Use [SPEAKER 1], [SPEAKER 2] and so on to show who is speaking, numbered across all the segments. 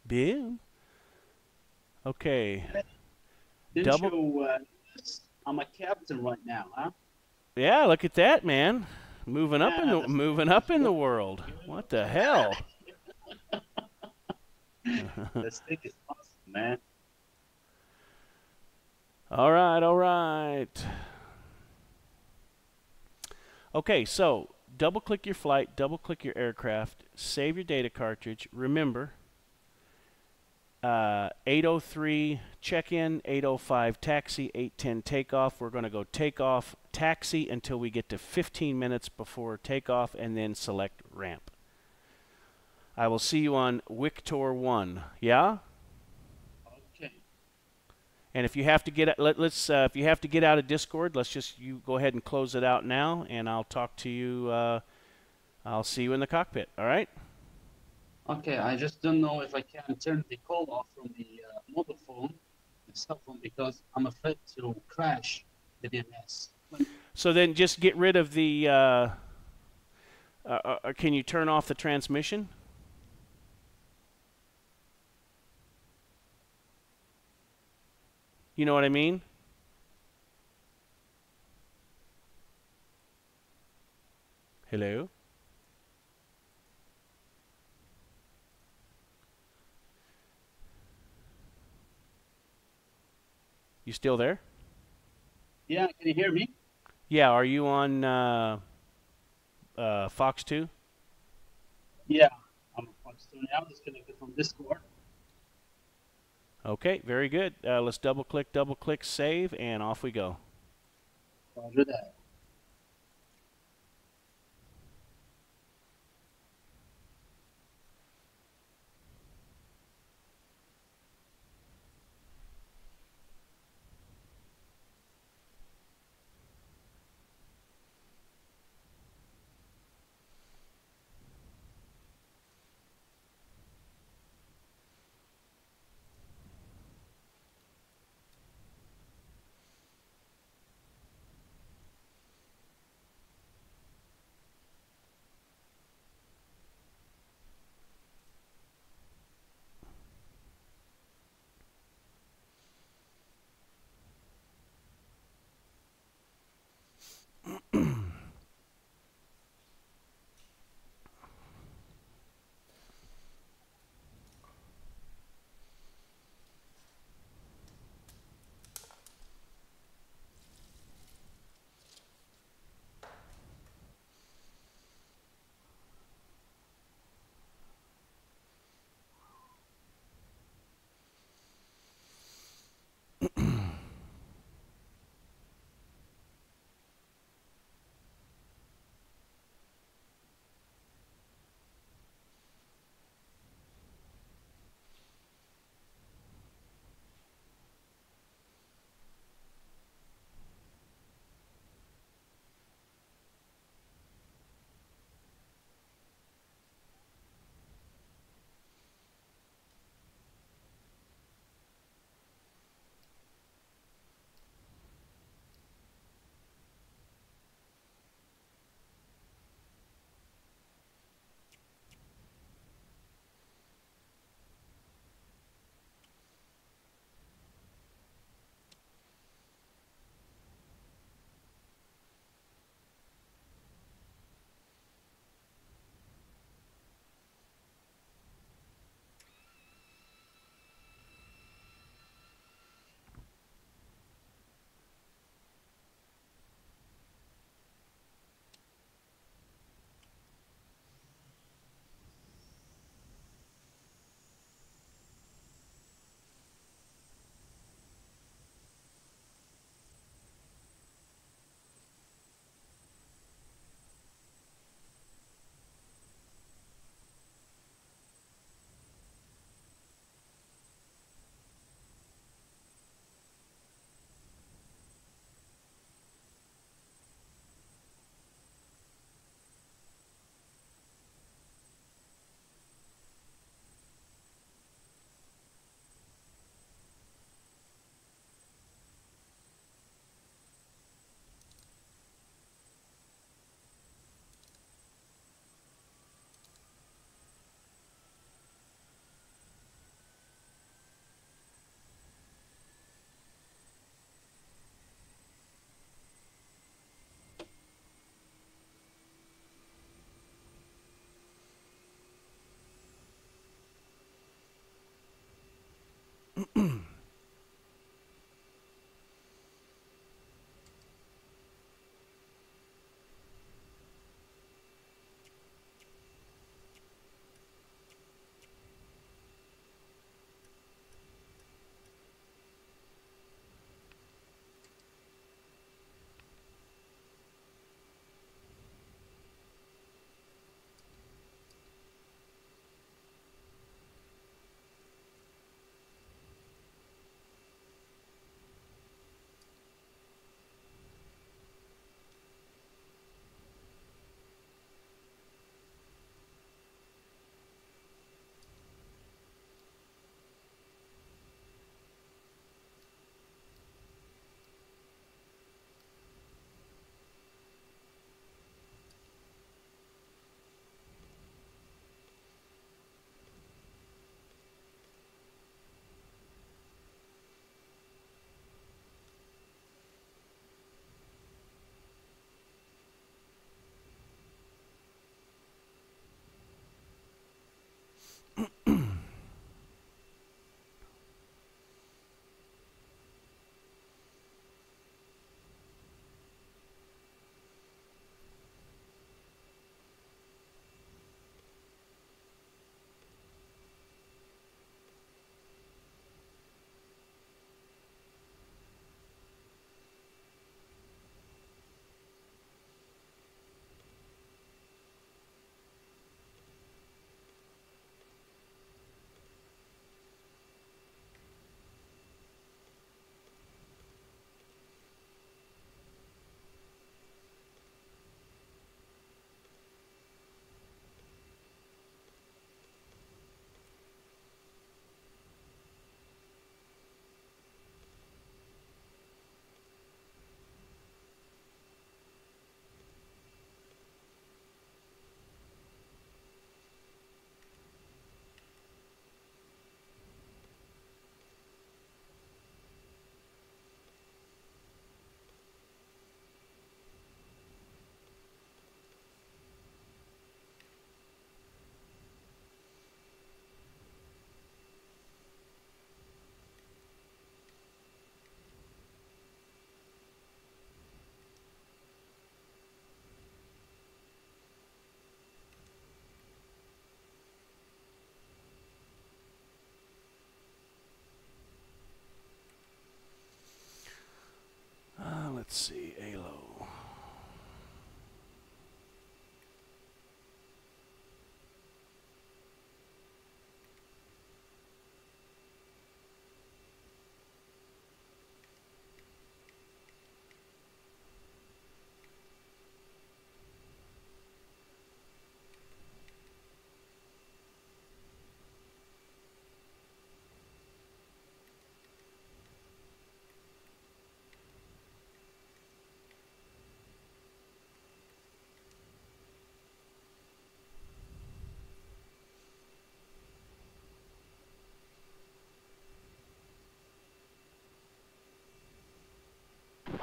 [SPEAKER 1] Boom. Okay.
[SPEAKER 2] Didn't
[SPEAKER 1] Double.
[SPEAKER 2] you? I'm a captain right now, huh?
[SPEAKER 1] Yeah, look at that, man.
[SPEAKER 2] Yeah,
[SPEAKER 1] Moving up in the
[SPEAKER 2] looking
[SPEAKER 1] world.
[SPEAKER 2] good.
[SPEAKER 1] What the hell?
[SPEAKER 2] This thing is awesome, man.
[SPEAKER 1] All right, all right. Okay, so double click your flight, double click your aircraft, save your data cartridge. Remember, 8:03 check-in, 8:05 taxi, 8:10 takeoff. We're going to go takeoff, taxi until we get to 15 minutes before takeoff, and then select ramp. I will see you on Victor 1. Yeah?
[SPEAKER 2] Okay.
[SPEAKER 1] And if you have to get if you have to get out of Discord, let's just you go ahead and close it out now, and I'll talk to you. I'll see you in the cockpit. All right?
[SPEAKER 2] Okay, I just don't know if I can turn the call off from the mobile phone, the cell phone, because I'm afraid to crash the BMS.
[SPEAKER 1] So then just get rid of the. Can you turn off the transmission? You know what I mean? Hello? You still there?
[SPEAKER 2] Yeah, can you hear me?
[SPEAKER 1] Yeah, are you on Fox 2?
[SPEAKER 2] Yeah, I'm now disconnected from Discord.
[SPEAKER 1] Okay, very good. Let's double click, save, and off we go.
[SPEAKER 2] Roger that.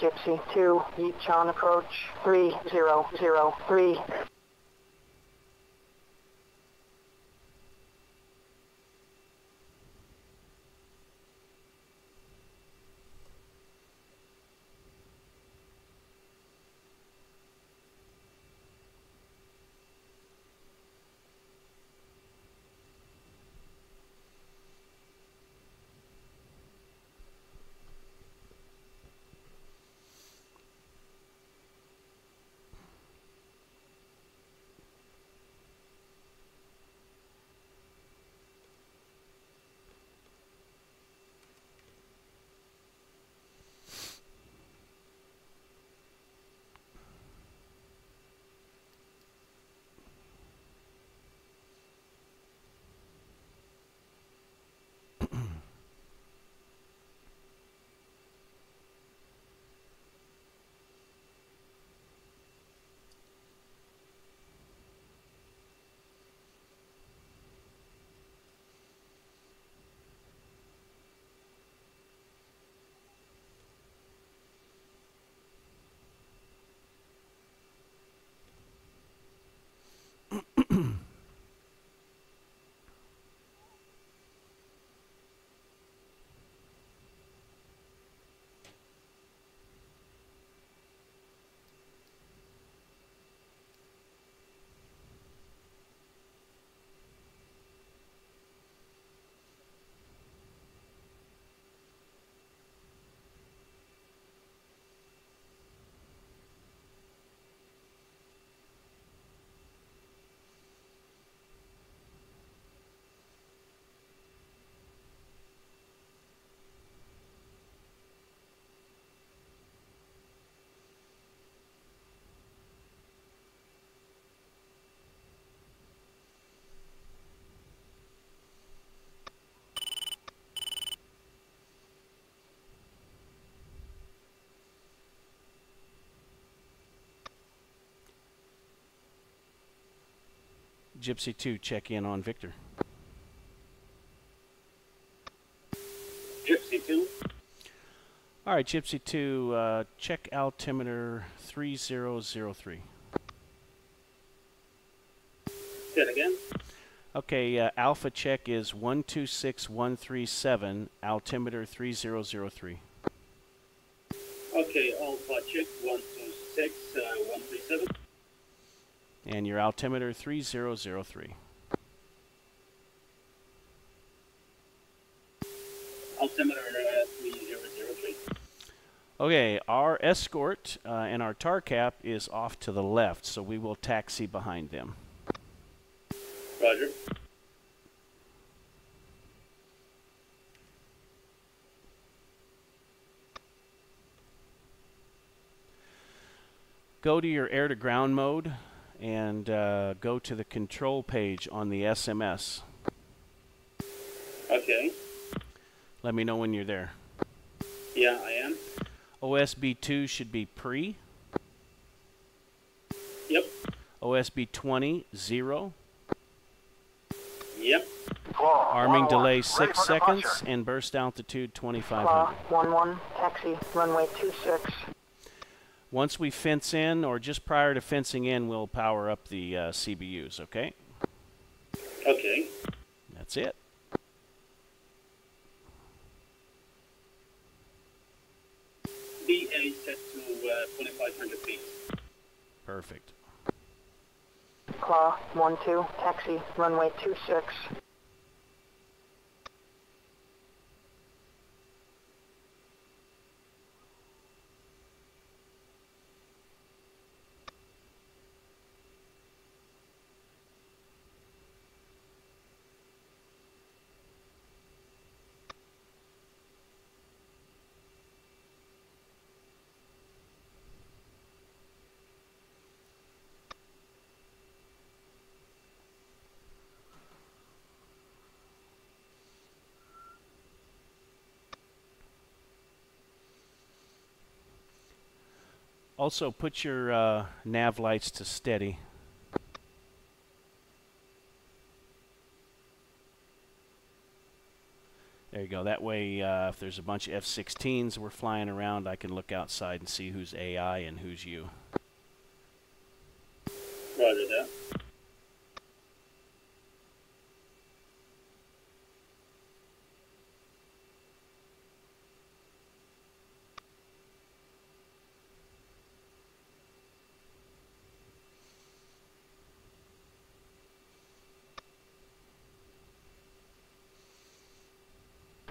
[SPEAKER 3] Gypsy 2, Yechon approach 3003.
[SPEAKER 1] Gypsy 2, check in on Victor.
[SPEAKER 2] Gypsy 2.
[SPEAKER 1] All right, Gypsy 2, check altimeter 3003.
[SPEAKER 2] Say it again.
[SPEAKER 1] Okay, alpha check is 126137, altimeter 3003.
[SPEAKER 2] Okay, Alpha check 126137.
[SPEAKER 1] And your altimeter 3003.
[SPEAKER 2] Altimeter 3003.
[SPEAKER 1] Okay, our escort and our tar cap is off to the left, so we will taxi behind them.
[SPEAKER 2] Roger.
[SPEAKER 1] Go to your air-to-ground mode and go to the control page on the SMS.
[SPEAKER 2] Okay.
[SPEAKER 1] Let me know when you're there.
[SPEAKER 2] Yeah, I am.
[SPEAKER 1] OSB2 should be pre.
[SPEAKER 2] Yep.
[SPEAKER 1] OSB20, 0.
[SPEAKER 2] Yep.
[SPEAKER 1] Arming delay 6 seconds and burst altitude 2500.
[SPEAKER 3] 11, taxi, runway 26.
[SPEAKER 1] Once we fence in, or just prior to fencing in, we'll power up the CBUs, okay?
[SPEAKER 2] Okay.
[SPEAKER 1] That's it.
[SPEAKER 2] BA set to 2500 feet.
[SPEAKER 1] Perfect.
[SPEAKER 3] Claw 12, taxi, runway 26.
[SPEAKER 1] Also, put your nav lights to steady. There you go. That way, if there's a bunch of F-16s we're flying around, I can look outside and see who's AI and who's you.
[SPEAKER 4] Roger that.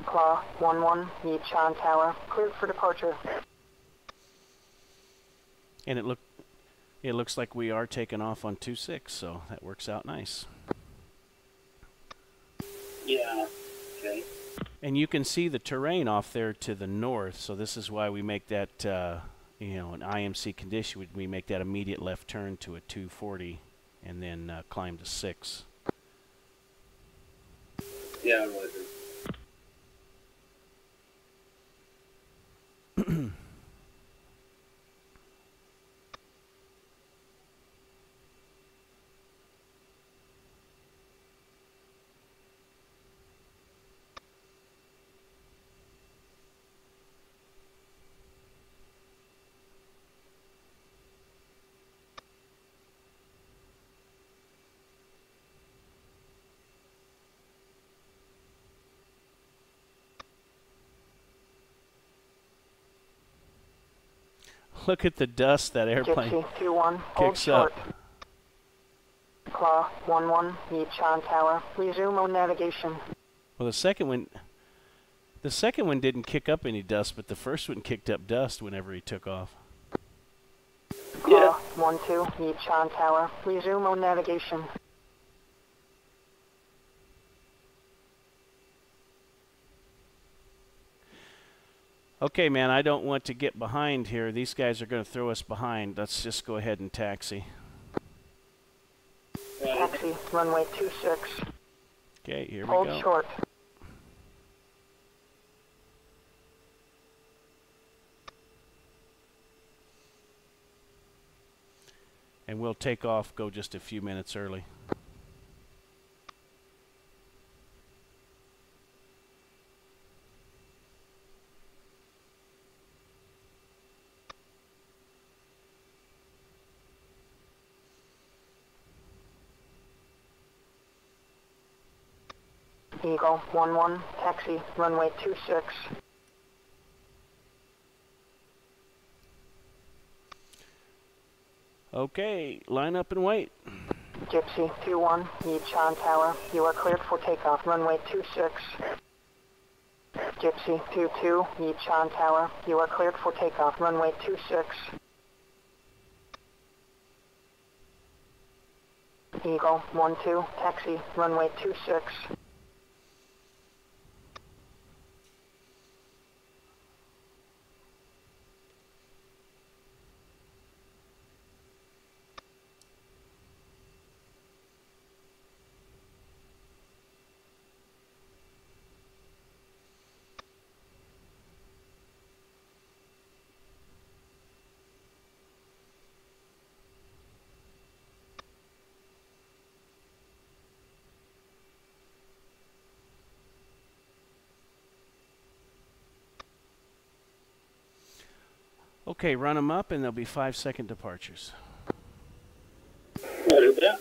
[SPEAKER 3] Claw 1-1, Yechon Tower, cleared for departure.
[SPEAKER 1] And it looks like we are taking off on 2-6, so that works out nice.
[SPEAKER 4] Yeah, okay.
[SPEAKER 1] And you can see the terrain off there to the north, so this is why we make that, you know, an IMC condition. We make that immediate left turn to a 240 and then climb to 6.
[SPEAKER 4] Yeah, Roger.
[SPEAKER 1] Look at the dust that airplane
[SPEAKER 3] Gypsy 2-1, hold
[SPEAKER 1] kicks
[SPEAKER 3] short.
[SPEAKER 1] up.
[SPEAKER 3] Claw 1-1, Yechon Tower, resume on navigation.
[SPEAKER 1] Well, the second one didn't kick up any dust, but the first one kicked up dust whenever he took off.
[SPEAKER 3] Claw 1-2, Yechon Tower, resume on navigation.
[SPEAKER 1] Okay, man, I don't want to get behind here. These guys are going to throw us behind. Let's just go ahead and taxi.
[SPEAKER 3] Taxi, runway 26.
[SPEAKER 1] Okay, here we
[SPEAKER 3] Hold
[SPEAKER 1] go.
[SPEAKER 3] short.
[SPEAKER 1] And we'll take off, go just a few minutes early.
[SPEAKER 3] Eagle 1-1, taxi, runway 26.
[SPEAKER 1] Okay, line up and wait.
[SPEAKER 3] Gypsy 2-1, Yechon Tower, you are cleared for takeoff, runway 26. Gypsy 2-2, Yechon Tower, you are cleared for takeoff, runway 26. Eagle 1-2, taxi, runway 26.
[SPEAKER 1] Okay, run them up and there'll be 5-second departures.
[SPEAKER 4] Roger that.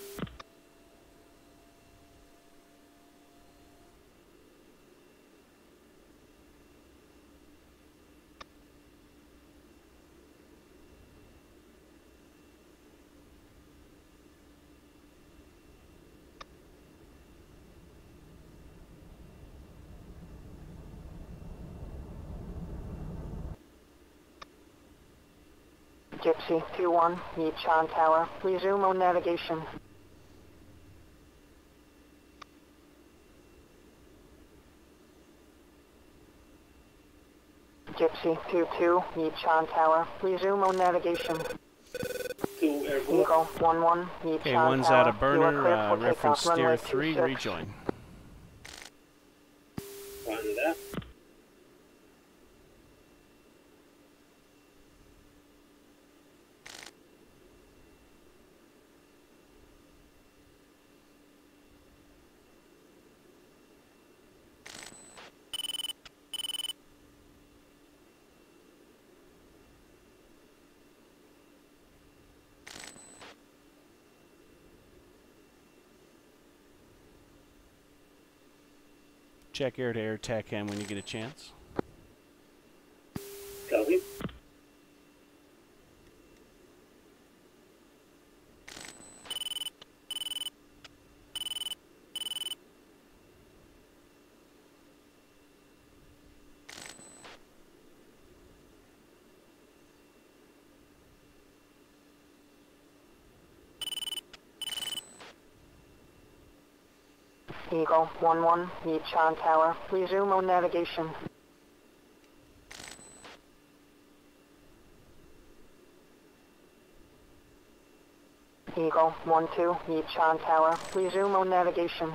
[SPEAKER 3] Gypsy 2-1, Yechon Tower, resume on navigation. Gypsy 2-2, Yechon Tower, resume on navigation. Eagle 1-1, Yechon
[SPEAKER 1] Okay, one's
[SPEAKER 3] Tower,
[SPEAKER 1] out of
[SPEAKER 3] you are
[SPEAKER 1] burner,
[SPEAKER 3] cleared for
[SPEAKER 1] reference
[SPEAKER 3] takeoff,
[SPEAKER 1] steer
[SPEAKER 3] runway
[SPEAKER 1] 3,
[SPEAKER 3] 26.
[SPEAKER 1] rejoin.
[SPEAKER 4] Roger that.
[SPEAKER 1] Check air-to-air TACAM when you get a chance.
[SPEAKER 4] Copy.
[SPEAKER 3] Eagle 1-1, Yechon Tower. Resume on navigation. Eagle 1-2, Yechon Tower. Resume on navigation.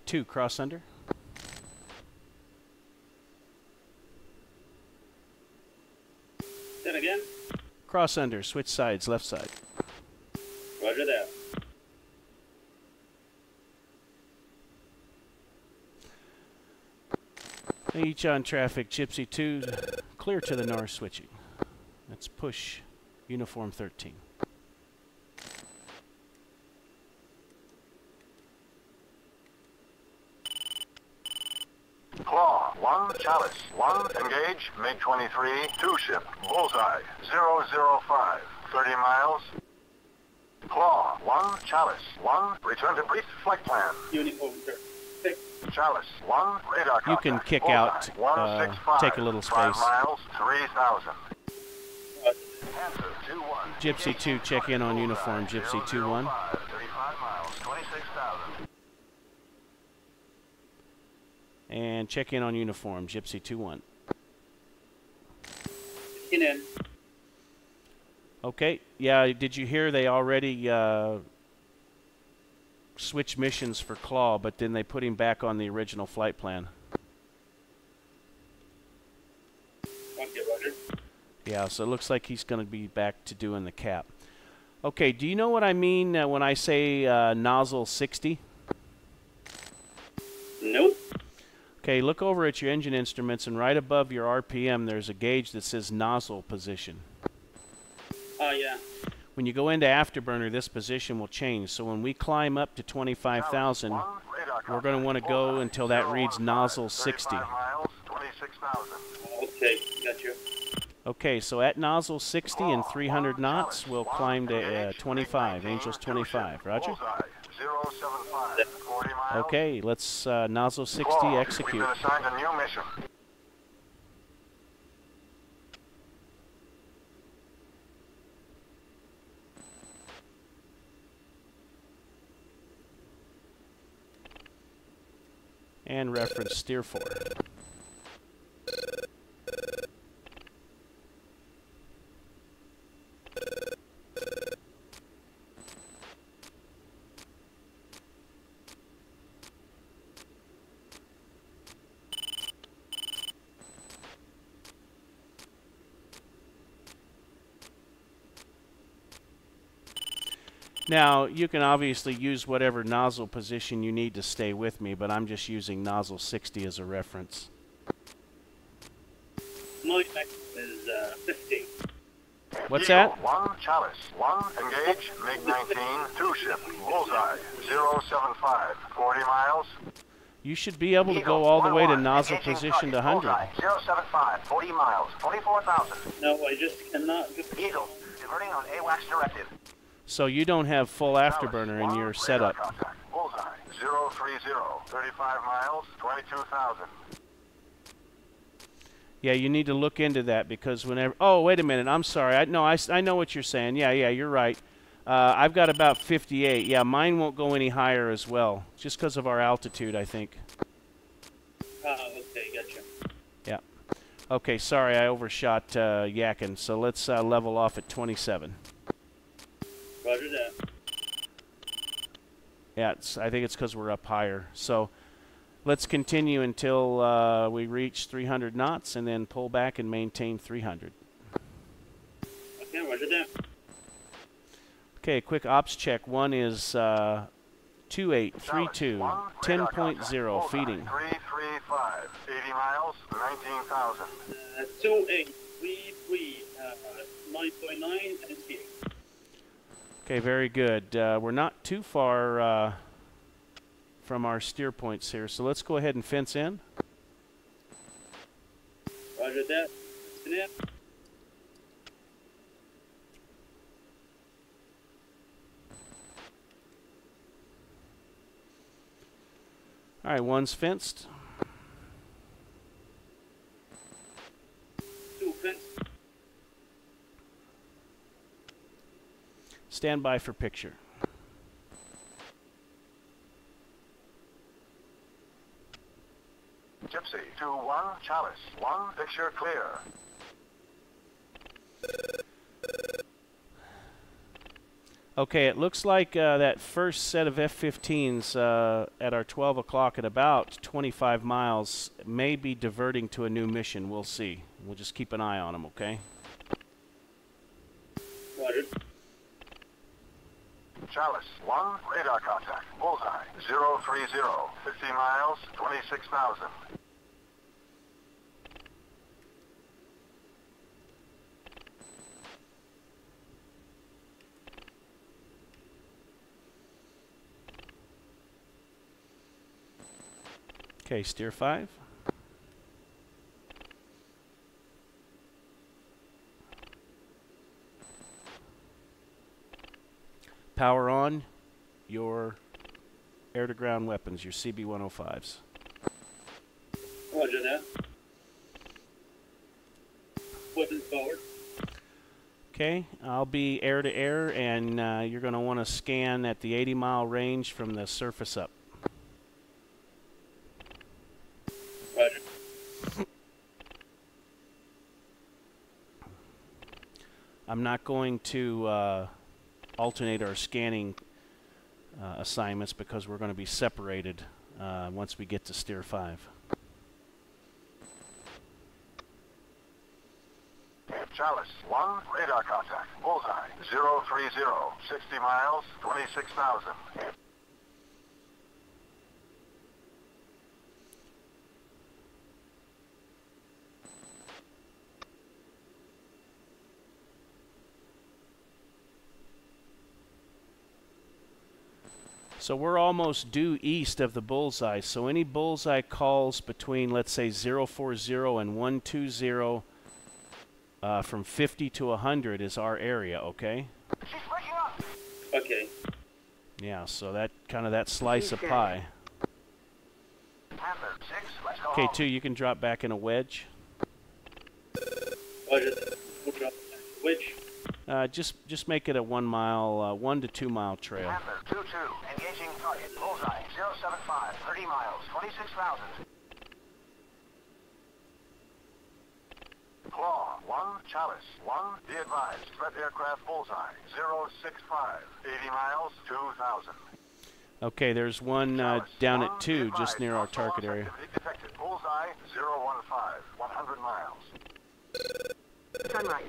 [SPEAKER 1] Two, cross under.
[SPEAKER 4] Then again.
[SPEAKER 1] Cross under, switch sides, left side.
[SPEAKER 4] Roger that.
[SPEAKER 1] Each on traffic, Gypsy 2, clear to the north switching. Let's push uniform 13.
[SPEAKER 5] Claw, 1, Chalice, 1, engage, MiG-23, 2 ship, bullseye, 005, 30 miles. Claw, 1, Chalice, 1, return to brief flight plan.
[SPEAKER 4] Uniform 6.
[SPEAKER 5] Chalice, 1, radar contact.
[SPEAKER 1] You can kick
[SPEAKER 5] bullseye,
[SPEAKER 1] out,
[SPEAKER 5] 165,
[SPEAKER 1] take a little
[SPEAKER 5] 5
[SPEAKER 1] space.
[SPEAKER 5] miles, 3,000. Answer, 2-1.
[SPEAKER 1] Gypsy 2, check in on uniform, Gypsy 2-1.
[SPEAKER 5] 35 miles, 26,000.
[SPEAKER 1] And check in on uniform, Gypsy 2-1.
[SPEAKER 4] In.
[SPEAKER 1] Okay, yeah, did you hear they already switched missions for Claw, but then they put him back on the original flight plan?
[SPEAKER 4] Okay, Roger.
[SPEAKER 1] Yeah, so it looks like he's going to be back to doing the cap. Okay, do you know what I mean when I say nozzle 60?
[SPEAKER 4] Nope.
[SPEAKER 1] Okay, look over at your engine instruments, and right above your RPM there's a gauge that says nozzle position.
[SPEAKER 4] Oh, yeah.
[SPEAKER 1] When you go into afterburner, this position will change. So when we climb up to 25,000, we're going to want to go until that reads nozzle 60.
[SPEAKER 4] Okay, got you.
[SPEAKER 1] Okay, so at nozzle 60 and 300 knots, we'll climb to 25, Angels 25. Roger? Okay, let's nozzle 60, execute.
[SPEAKER 5] We've been assigned a new mission.
[SPEAKER 1] And reference steer 4. Now, you can obviously use whatever nozzle position you need to stay with me, but I'm just using nozzle 60 as a reference.
[SPEAKER 4] My next is 50.
[SPEAKER 1] What's
[SPEAKER 5] Eagle,
[SPEAKER 1] that?
[SPEAKER 5] 1, Chalice, 1, engage, MiG-19, 2 ship, bullseye, 075, 40 miles.
[SPEAKER 1] You should be able to go all the way to nozzle position to 100.
[SPEAKER 5] 075, 40 miles, 24,000.
[SPEAKER 4] No, I just cannot.
[SPEAKER 5] Eagle, diverting on AWACS directive.
[SPEAKER 1] So you don't have full afterburner in your setup.
[SPEAKER 5] Bullseye, 030, 35 miles, 22,000.
[SPEAKER 1] Yeah, you need to look into that because whenever... Oh, wait a minute. I'm sorry. I know what you're saying. Yeah, you're right. I've got about 58. Yeah, mine won't go any higher as well, just because of our altitude, I think.
[SPEAKER 4] Okay, gotcha.
[SPEAKER 1] Yeah. Okay, sorry, I overshot Yechon, so let's level off at 27.
[SPEAKER 4] Roger that.
[SPEAKER 1] Yeah, I think it's because we're up higher. So let's continue until we reach 300 knots and then pull back and maintain 300.
[SPEAKER 4] Okay, roger that.
[SPEAKER 1] Okay, quick ops check. One is 2832, 10.0, feeding.
[SPEAKER 5] 335, 80 miles, 19,000.
[SPEAKER 4] 2833, 9.9 and speeding.
[SPEAKER 1] Okay, very good. We're not too far from our steer points here, so let's go ahead and fence in.
[SPEAKER 4] Roger that. Yeah.
[SPEAKER 1] All right, one's fenced.
[SPEAKER 4] 2 fenced.
[SPEAKER 1] Stand by for picture.
[SPEAKER 5] Gypsy, 2-1, Chalice, 1, picture clear.
[SPEAKER 1] Okay, it looks like that first set of F-15s at our 12 o'clock at about 25 miles may be diverting to a new mission. We'll see. We'll just keep an eye on them, okay?
[SPEAKER 4] Roger.
[SPEAKER 5] Chalice, 1, radar contact, bullseye, 030, 50 miles, 26,000.
[SPEAKER 1] Okay, steer 5. Power on your air-to-ground weapons, your CB-105s.
[SPEAKER 4] Roger that. Weapons forward.
[SPEAKER 1] Okay, I'll be air-to-air, and you're going to want to scan at the 80-mile range from the surface up.
[SPEAKER 4] Roger.
[SPEAKER 1] I'm not going to alternate our scanning assignments because we're going to be separated once we get to steer 5.
[SPEAKER 5] Chalice, 1, radar contact, bullseye, 030, 60 miles, 26,000.
[SPEAKER 1] So we're almost due east of the bullseye. So any bullseye calls between, let's say, 040 and 120 from 50 to 100 is our area, okay?
[SPEAKER 5] She's waking up!
[SPEAKER 4] Okay.
[SPEAKER 1] Yeah, so that kind of that slice of pie.
[SPEAKER 5] Panther, 6, let's go
[SPEAKER 1] Okay,
[SPEAKER 5] home.
[SPEAKER 1] 2, you can drop back in a wedge.
[SPEAKER 4] Roger. We'll drop which?
[SPEAKER 1] Just make it a 1 mile, 1 to 2 mile trail.
[SPEAKER 5] Panther, 2-2, engaging target, bullseye, 075, 30 miles, 26,000. Claw, 1, Chalice, 1, be advised, threat aircraft bullseye, 065, 80 miles, 2,000.
[SPEAKER 1] Okay, there's one down at 2, just near our target area.
[SPEAKER 5] Detected, bullseye, 015, 100 miles.
[SPEAKER 3] Turn right.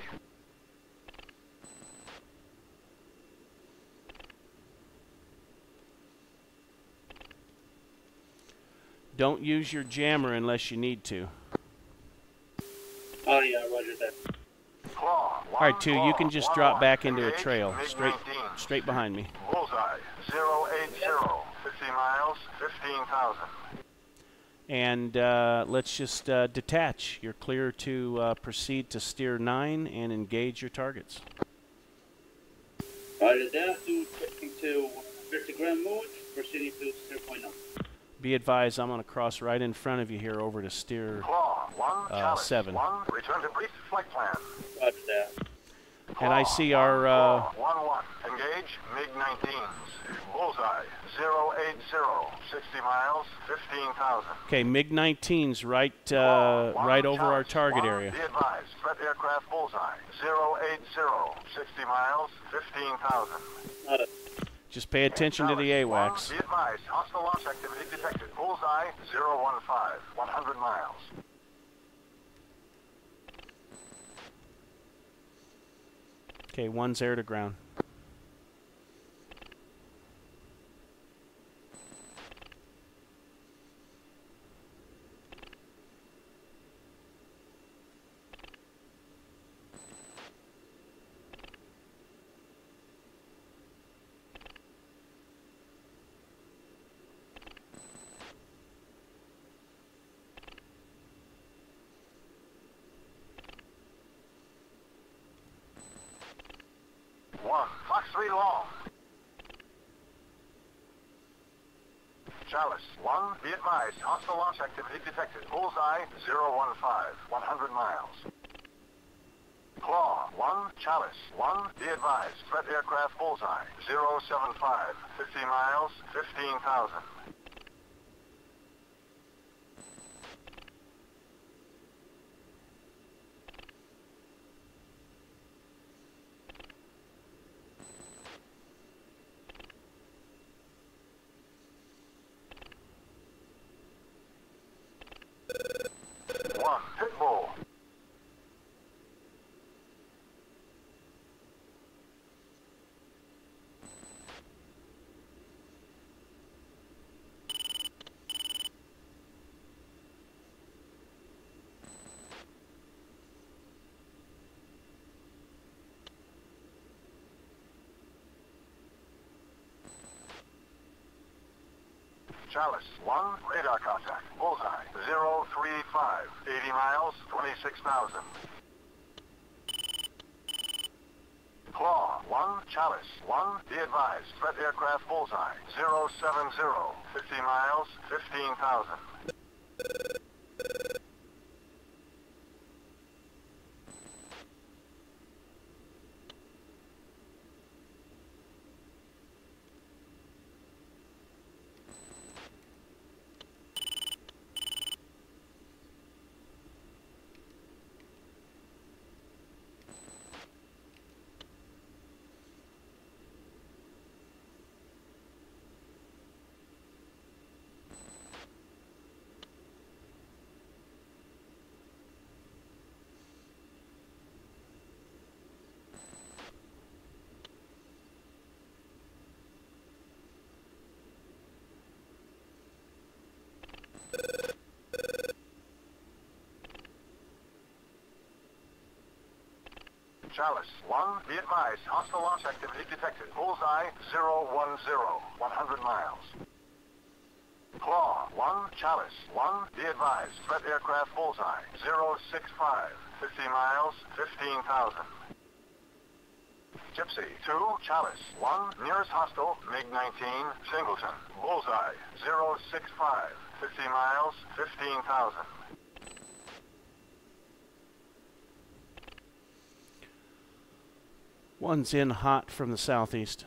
[SPEAKER 1] Don't use your jammer unless you need to.
[SPEAKER 4] Oh yeah, roger that.
[SPEAKER 5] Claw,
[SPEAKER 1] All right, 2, you can just drop back into a
[SPEAKER 5] engage,
[SPEAKER 1] trail,
[SPEAKER 5] MiG-19.
[SPEAKER 1] straight behind me.
[SPEAKER 5] Bullseye, 080, 50 miles, 15,000.
[SPEAKER 1] And let's just detach. You're clear to proceed to steer 9 and engage your targets.
[SPEAKER 4] Roger that. Switching to vertigram mode. Proceeding to steer point up.
[SPEAKER 1] Be advised, I'm going to cross right in front of you here over to steer.
[SPEAKER 5] Claw, Claw, 1, Chalice,
[SPEAKER 1] 7.
[SPEAKER 5] 1, return to brief flight plan.
[SPEAKER 4] Roger that.
[SPEAKER 1] And I see our,
[SPEAKER 5] 1-1, engage, MiG-19s, bullseye, 080, 60 miles, 15,000.
[SPEAKER 1] okay, MiG-19's right,
[SPEAKER 5] Claw, 1,
[SPEAKER 1] right over our
[SPEAKER 5] Chalice,
[SPEAKER 1] target
[SPEAKER 5] 1,
[SPEAKER 1] area.
[SPEAKER 5] Be advised, threat aircraft bullseye, 080, 60 miles, 15,000.
[SPEAKER 4] Not a
[SPEAKER 1] Just pay attention to the AWACS.
[SPEAKER 5] Be advised, hostile launch activity detected, bullseye, 015, 100 miles.
[SPEAKER 1] Okay, 1's air to ground.
[SPEAKER 5] Fox 3 long. Chalice, 1, be advised, hostile launch activity detected. Bullseye, 015, 100 miles. Claw, 1, Chalice, 1, be advised, threat aircraft bullseye, 075, 50 miles, 15,000. Pitbull. Chalice, 1, radar contact, bullseye, 035, 80 miles, 26,000. Claw, 1, Chalice, 1, be advised, threat aircraft bullseye, 070, 50 miles, 15,000. Chalice, 1, be advised, hostile launch activity detected. Bullseye, 010, 100 miles. Claw, 1, Chalice, 1, be advised, threat aircraft bullseye, 065, 50 miles, 15,000. Gypsy, 2, Chalice, 1, nearest hostile, MiG-19, Singleton, bullseye, 065, 50 miles, 15,000.
[SPEAKER 1] One's in hot from the southeast.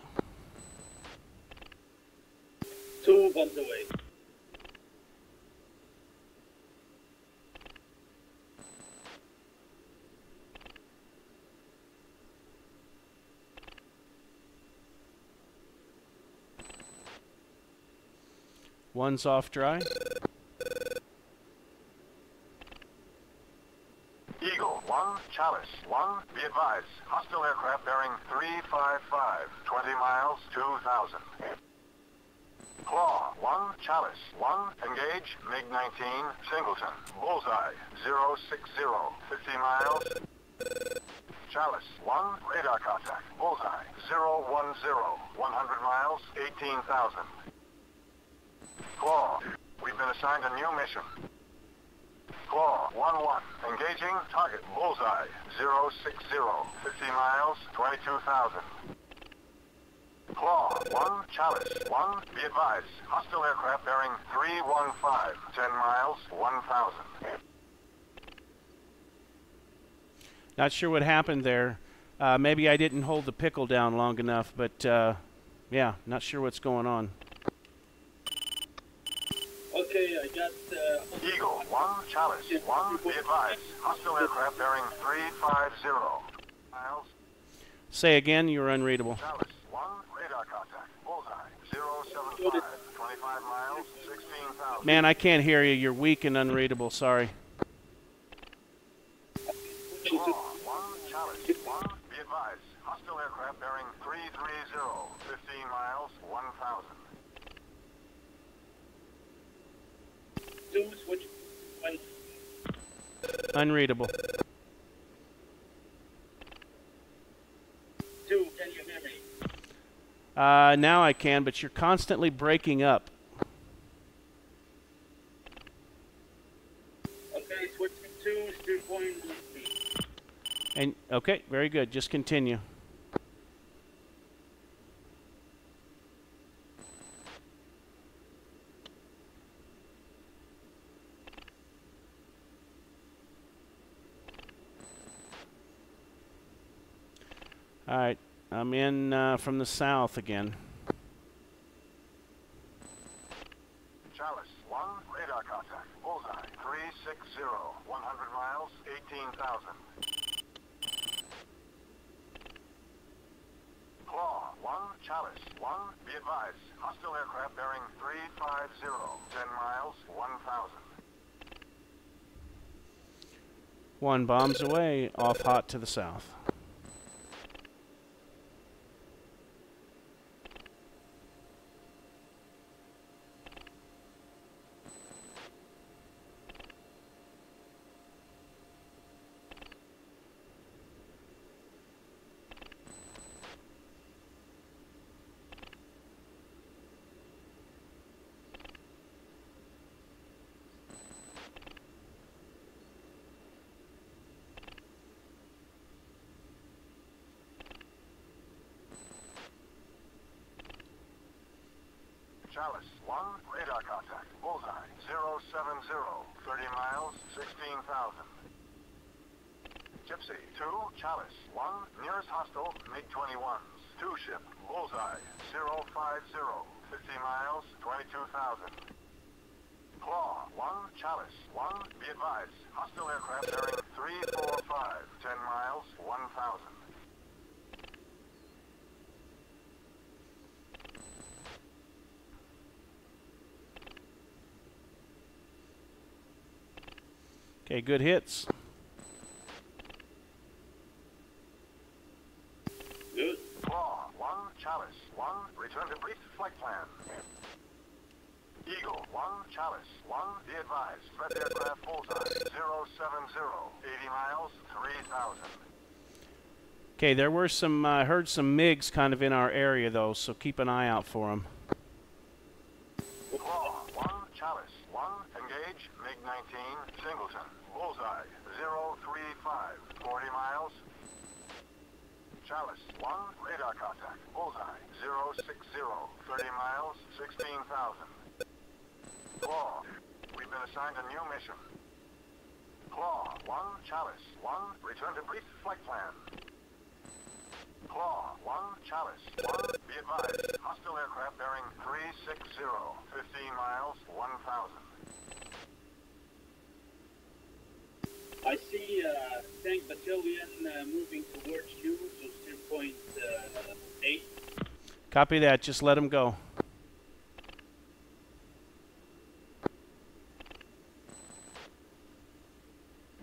[SPEAKER 4] 2 bumped away.
[SPEAKER 1] One's off dry.
[SPEAKER 5] Eagle, 1, Chalice, 1, be advised, hostile aircraft bearing 355, 20 miles, 2,000. Claw, 1, Chalice, 1, engage, MiG-19, Singleton, bullseye, 060, 50 miles. Chalice, 1, radar contact, bullseye, 010, 100 miles, 18,000. Claw, we've been assigned a new mission. Claw, 1-1, engaging, target, bullseye, 060, 50 miles, 22,000. Claw, 1, Chalice, 1, be advised, hostile aircraft bearing 315, 10 miles, 1,000.
[SPEAKER 1] Not sure what happened there. Maybe I didn't hold the pickle down long enough, but yeah, not sure what's going on.
[SPEAKER 4] Okay, I got
[SPEAKER 5] Eagle 1, Chalice 1, be advised. Hostile aircraft bearing 350 miles.
[SPEAKER 1] Say again, you're unreadable.
[SPEAKER 5] Chalice 1, radar contact. Bullseye 075, 25 miles, 16,000.
[SPEAKER 1] Man, I can't hear you. You're weak and unreadable. Sorry.
[SPEAKER 5] Claw 1, Chalice 1, be advised. Hostile aircraft bearing 330, 15 miles, 1,000.
[SPEAKER 4] 2, switch 1.
[SPEAKER 1] Unreadable.
[SPEAKER 4] 2, can you hear me?
[SPEAKER 1] Now I can, but you're constantly breaking up.
[SPEAKER 4] Okay, switch 2, steer point 3.
[SPEAKER 1] And okay, very good. Just continue. All right, I'm in from the south again.
[SPEAKER 5] Chalice 1, radar contact. Bullseye 360, 100 miles, 18,000. Claw 1, Chalice 1, be advised. Hostile aircraft bearing 350, 10 miles, 1,000.
[SPEAKER 1] 1 bombs away, off hot to the south.
[SPEAKER 5] Chalice 1, radar contact. Bullseye 070, 30 miles, 16,000. Gypsy 2, Chalice 1, nearest hostile, MiG-21s. 2 ship, Bullseye 050, 50 miles, 22,000. Claw 1, Chalice 1, be advised. Hostile aircraft bearing 345, 10 miles, 1,000.
[SPEAKER 1] Okay, good hits.
[SPEAKER 4] Good.
[SPEAKER 5] Claw 1, Chalice 1, return to brief flight plan. Eagle 1, Chalice 1, be advised. Threat aircraft Bullseye 070, 80 miles, 3,000.
[SPEAKER 1] Okay, there were some, I heard some MiGs kind of in our area though, so keep an eye out for them.
[SPEAKER 5] Claw 1, Chalice 1, engage, MiG-19, Singleton. Bullseye 035, 40 miles. Chalice 1, radar contact. Bullseye 060, 30 miles, 16,000. Claw, we've been assigned a new mission. Claw 1, Chalice 1, return to brief flight plan. Claw 1, Chalice 1, be advised. Hostile aircraft bearing 360, 15 miles, 1,000.
[SPEAKER 4] I see tank battalion moving towards you, so steer point 8.
[SPEAKER 1] Copy that, just let them go.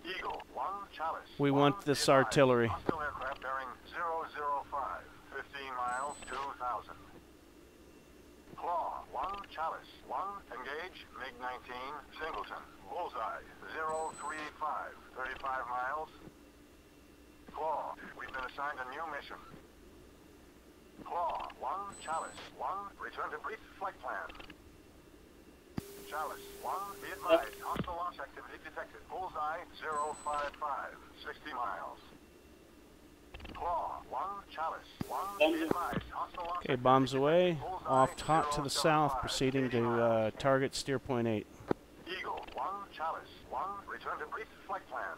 [SPEAKER 5] Eagle 1, Chalice.
[SPEAKER 1] We
[SPEAKER 5] 1,
[SPEAKER 1] want this
[SPEAKER 5] be advised.
[SPEAKER 1] artillery.
[SPEAKER 5] Hostile aircraft bearing 005, 15 miles, 2,000. Claw 1, Chalice 1, engage, MiG-19, Singleton. Bullseye 035, 35 miles. Claw, we've been assigned a new mission. Claw 1, Chalice 1, return to brief flight plan. Chalice 1, be advised. Hostile launch activity detected. Bullseye 055, 60 miles. Claw 1, Chalice 1, be advised. Hostile launch
[SPEAKER 1] Okay, bombs away,
[SPEAKER 5] Bullseye
[SPEAKER 1] off hot to the
[SPEAKER 5] 075,
[SPEAKER 1] south, proceeding
[SPEAKER 5] 80
[SPEAKER 1] to
[SPEAKER 5] miles.
[SPEAKER 1] target steer point 8.
[SPEAKER 5] Eagle 1, Chalice 1, return to brief flight plan.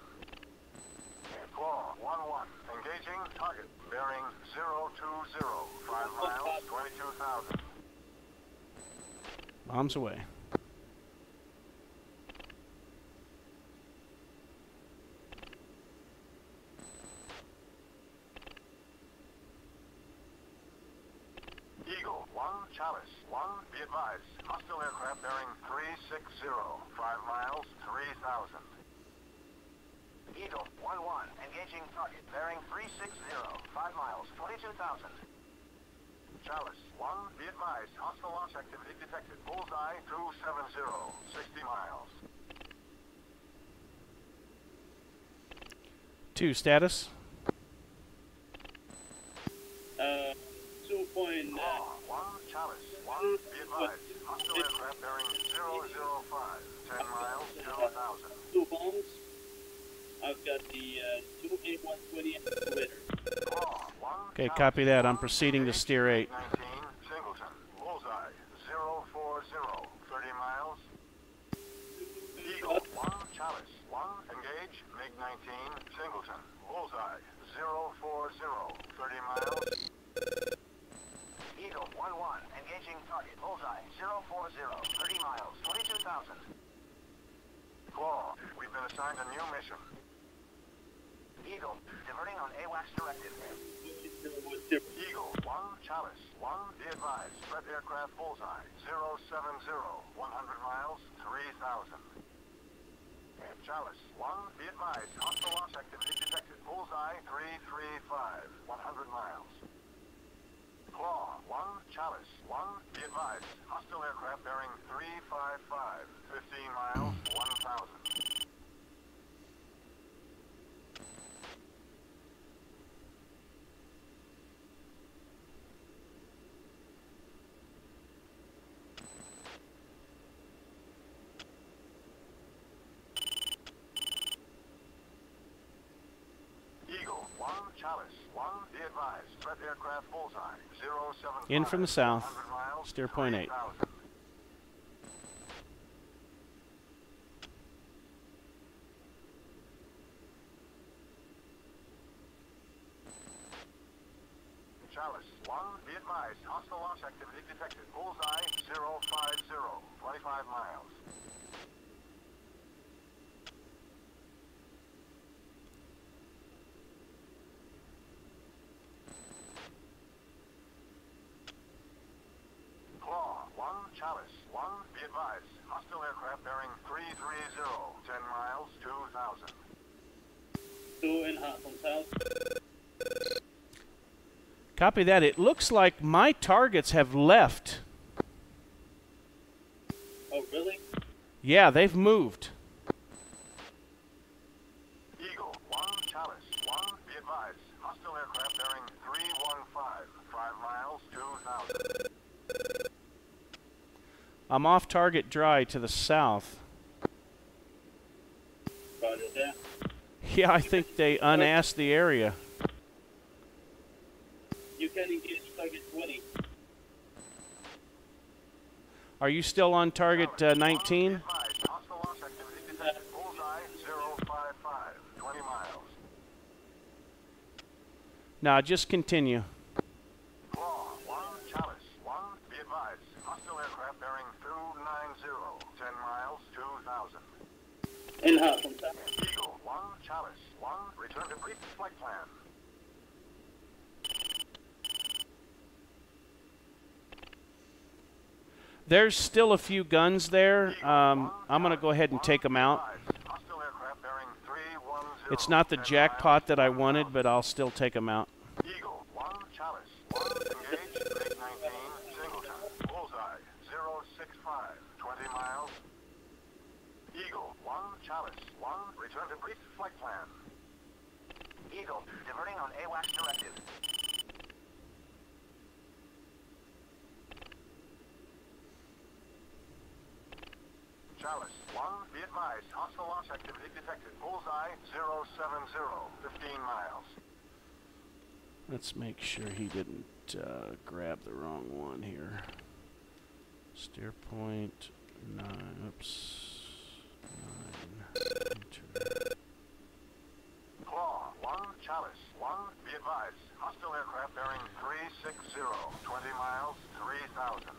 [SPEAKER 5] Claw 1-1. Engaging target. Bearing 020. 5 miles, 22,000.
[SPEAKER 1] Bombs away.
[SPEAKER 5] Eagle 1, Chalice 1. Be advised. Hostile aircraft bearing 360. 5 miles, 3,000.
[SPEAKER 6] Eagle 1-1. Engaging target. Bearing 360. 5 miles, 22,000.
[SPEAKER 5] Chalice 1. Be advised. Hostile launch activity detected. Bullseye 270. 60 miles.
[SPEAKER 1] 2 status.
[SPEAKER 4] 2.9.
[SPEAKER 5] Claw 1, Chalice 1. Be advised. Hostile aircraft bearing 005. 10 miles, 2,000.
[SPEAKER 4] 2 bombs. I've got the 2 A120 and the Twitter.
[SPEAKER 5] Claw 1.
[SPEAKER 1] Okay,
[SPEAKER 5] Chalice
[SPEAKER 1] copy that. I'm
[SPEAKER 5] 1.
[SPEAKER 1] proceeding to steer 8.
[SPEAKER 5] 19, Singleton. Bullseye 040. 30 miles. Eagle 1, Chalice 1. Engage. MiG-19, Singleton. Bullseye 040. 30 miles.
[SPEAKER 6] Eagle 1-1. Engaging target. Bullseye 040. 30 miles, 22,000.
[SPEAKER 5] Claw, we've been assigned a new mission.
[SPEAKER 6] Eagle. Diverting on AWACS directive.
[SPEAKER 5] Eagle 1, Chalice 1. Be advised. Threat aircraft Bullseye 070. 100 miles, 3,000. Chalice 1. Be advised. Hostile launch activity detected. Bullseye 335. 100 miles. Claw 1, Chalice 1. Be advised. Hostile aircraft bearing 355. 15 miles, 1,000. Eagle 1, Chalice 1. Be advised. Threat aircraft Bullseye 075.
[SPEAKER 1] In from the south.
[SPEAKER 5] 100 miles,
[SPEAKER 1] Steer point 8.
[SPEAKER 5] 3,000. Chalice 1. Be advised. Hostile launch activity detected. Bullseye 050. 25 miles. Claw 1, Chalice 1. Be advised. Hostile aircraft bearing 330. 10 miles, 2,000.
[SPEAKER 4] 2 in hot from south.
[SPEAKER 1] Copy that. It looks like my targets have left.
[SPEAKER 4] Oh, really?
[SPEAKER 1] Yeah, they've moved.
[SPEAKER 5] Eagle 1, Chalice 1. Be advised. Hostile aircraft bearing 315. 5 miles, 2,000.
[SPEAKER 1] I'm off target dry to the south.
[SPEAKER 4] Roger that.
[SPEAKER 1] Yeah, I think they unasked the area.
[SPEAKER 4] You can engage target 20.
[SPEAKER 1] Are you still on target 19?
[SPEAKER 5] Advised. Hostile launch activity detected. Bullseye 055. 20 miles.
[SPEAKER 1] No, just continue.
[SPEAKER 5] Claw 1, Chalice 1. Be advised. Hostile aircraft bearing 290. 10 miles, 2,000.
[SPEAKER 4] In hot from south.
[SPEAKER 5] Eagle 1, Chalice 1. Return to brief flight plan.
[SPEAKER 1] There's still a few guns there. I'm going to go ahead and take them out.
[SPEAKER 5] Hostile aircraft bearing 310.
[SPEAKER 1] It's not the
[SPEAKER 5] 10
[SPEAKER 1] jackpot
[SPEAKER 5] miles,
[SPEAKER 1] that I
[SPEAKER 5] 1,000.
[SPEAKER 1] wanted, but I'll still take them out.
[SPEAKER 5] Eagle 1, Chalice 1. Engage. MiG-19. Singleton. Bullseye 065. 20 miles. Eagle 1, Chalice 1. Return to brief flight plan.
[SPEAKER 6] Eagle. Diverting on AWACS directive.
[SPEAKER 5] Chalice 1. Be advised. Hostile launch activity detected. Bullseye 070. 15 miles.
[SPEAKER 1] Let's make sure he didn't grab the wrong one here. Steer point 9. Oops. 9. Enter.
[SPEAKER 5] Claw 1, Chalice 1, be advised. Hostile aircraft bearing 360, 20 miles, 3,000.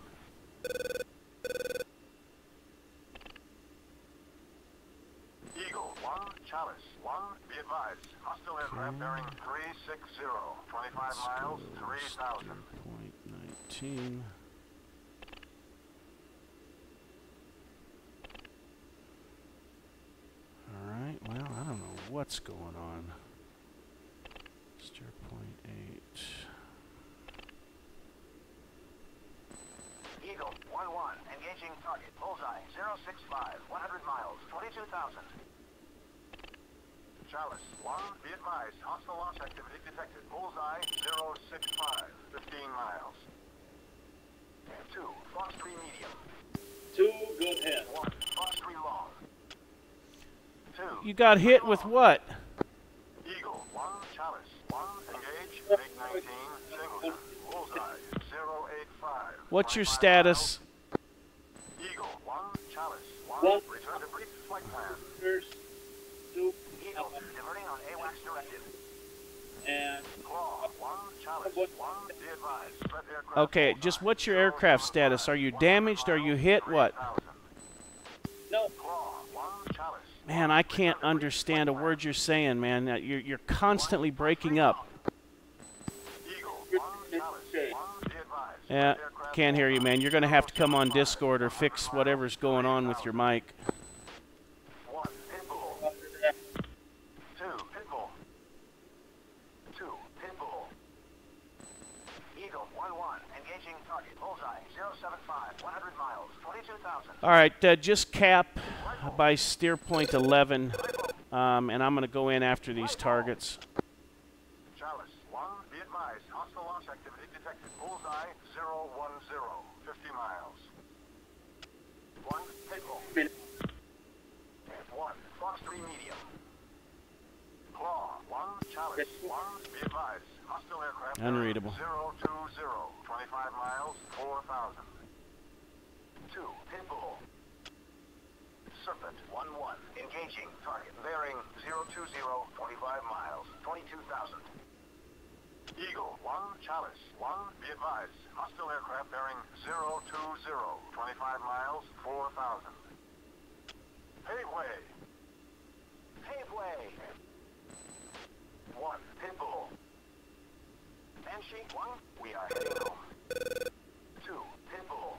[SPEAKER 5] Eagle 1, Chalice 1, be advised. Hostile aircraft bearing 360, 25 miles, 3,000.
[SPEAKER 1] Point 19. Alright, well, I don't know what's going on. Steer point 8.
[SPEAKER 6] Eagle 1-1, engaging target. Bullseye 065, 100 miles, 22,000.
[SPEAKER 5] Chalice 1, be advised. Hostile launch activity detected. Bullseye 065, 15 miles. 2, Fox 3 medium.
[SPEAKER 4] 2, go ahead.
[SPEAKER 5] 1, Fox 3 long. 2.
[SPEAKER 1] You got hit with what?
[SPEAKER 5] Eagle 1, Chalice 1, engage. MiG-19, Singleton. Bullseye 085.
[SPEAKER 1] What's your
[SPEAKER 5] 25
[SPEAKER 1] status?
[SPEAKER 5] miles. Eagle 1, Chalice 1,
[SPEAKER 4] One.
[SPEAKER 5] return to brief flight plan.
[SPEAKER 4] First, 2,
[SPEAKER 6] Eagle, diverting on AWACS directive.
[SPEAKER 4] and
[SPEAKER 5] Claw 1, Chalice 1, be advised. Spread aircraft
[SPEAKER 1] Okay,
[SPEAKER 5] bullseye,
[SPEAKER 1] just what's your aircraft status? Are you damaged? Are you hit? What?
[SPEAKER 5] 3,000.
[SPEAKER 4] no,
[SPEAKER 5] Claw 1, Chalice.
[SPEAKER 1] Man, I can't understand a word you're saying, man. You're constantly breaking up.
[SPEAKER 5] Eagle 1, Chalice 1, be advised.
[SPEAKER 1] Yeah,
[SPEAKER 5] Spread aircraft
[SPEAKER 1] can't hear you,
[SPEAKER 5] bullseye,
[SPEAKER 1] man. You're going to have to come on
[SPEAKER 5] 065,
[SPEAKER 1] Discord or fix whatever's going on with your mic.
[SPEAKER 5] 1, Pitbull. 2, Pitbull. 2, Pitbull.
[SPEAKER 6] Eagle 1-1, engaging target. Bullseye 075, 100 miles, 22,000.
[SPEAKER 1] All right, just cap by steer point 11, and I'm going to go in after these targets.
[SPEAKER 5] Chalice 1, be advised. Hostile launch activity detected. Bullseye 010, 50 miles. 1, Pitbull. 1, Fox 3 medium. Claw 1, Chalice 1, be advised. Hostile aircraft.
[SPEAKER 1] Unreadable.
[SPEAKER 5] 020, 25 miles, 4,000. 2, Pitbull. Serpent 1-1, engaging target bearing 020, 25 miles, 22,000. Eagle 1, Chalice 1, be advised. Hostile aircraft bearing 020, 25 miles, 4,000. Pave way.
[SPEAKER 6] Pave way.
[SPEAKER 5] 1, Pitbull.
[SPEAKER 6] Banshee 1, we are heading home.
[SPEAKER 5] 2, Pitbull.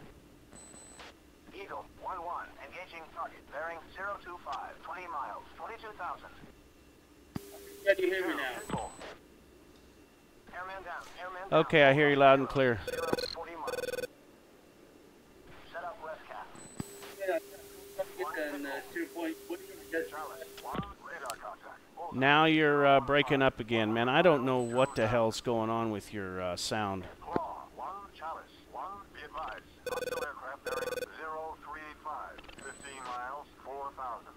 [SPEAKER 6] Eagle 1-1, engaging target. Bearing 025, 20 miles, 22,000.
[SPEAKER 4] can you hear
[SPEAKER 5] 2,
[SPEAKER 4] me now?
[SPEAKER 5] Pitbull.
[SPEAKER 6] Airman down, airman down.
[SPEAKER 1] Okay, I hear you loud and clear.
[SPEAKER 6] 40 miles. Set up rest cap.
[SPEAKER 4] Yeah, and 2 point, what do you get?
[SPEAKER 5] Chalice 1, radar contact. Bullseye.
[SPEAKER 1] Now you're breaking up again, man. I don't know what the hell's going on with your sound.
[SPEAKER 5] Claw 1, Chalice 1, be advised. Hostile aircraft bearing 035, 15 miles, 4,000.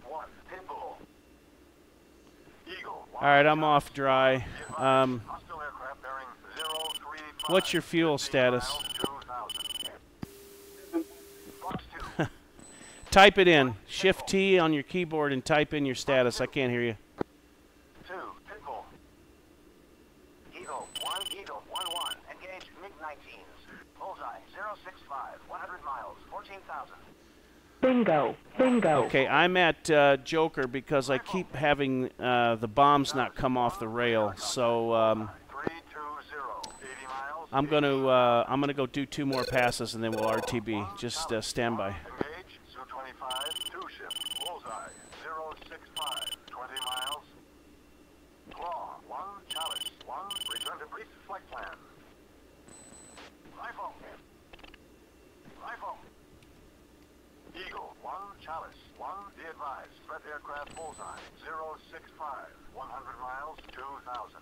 [SPEAKER 5] 1, Pitbull. Eagle 1,
[SPEAKER 1] All right, I'm off dry.
[SPEAKER 5] be advised. Hostile aircraft bearing 035.
[SPEAKER 1] What's your fuel
[SPEAKER 5] 15
[SPEAKER 1] status?
[SPEAKER 5] miles, 2,000. Fox 2.
[SPEAKER 1] Type it in. Shift T on your keyboard and type in your status. I can't hear you.
[SPEAKER 5] 2, Pitbull.
[SPEAKER 6] Eagle 1-1, engage MiG-19s. Bullseye 065, 100 miles, 14,000.
[SPEAKER 3] Bingo. Bingo.
[SPEAKER 1] Okay, I'm at Joker because I keep having the bombs not come off the rail. So
[SPEAKER 5] 320, 80 miles.
[SPEAKER 1] I'm gonna go do 2 more passes and then we'll RTB. Just stand by.
[SPEAKER 5] Engage, Su-25, 2 ship, Bullseye, 065, 20 miles. Claw, 1, Chalice, 1, return to brief flight plan. Rifle. Rifle. Eagle, 1, Chalice, 1, be advised. Threat aircraft Bullseye, 065, 100 miles, 2,000.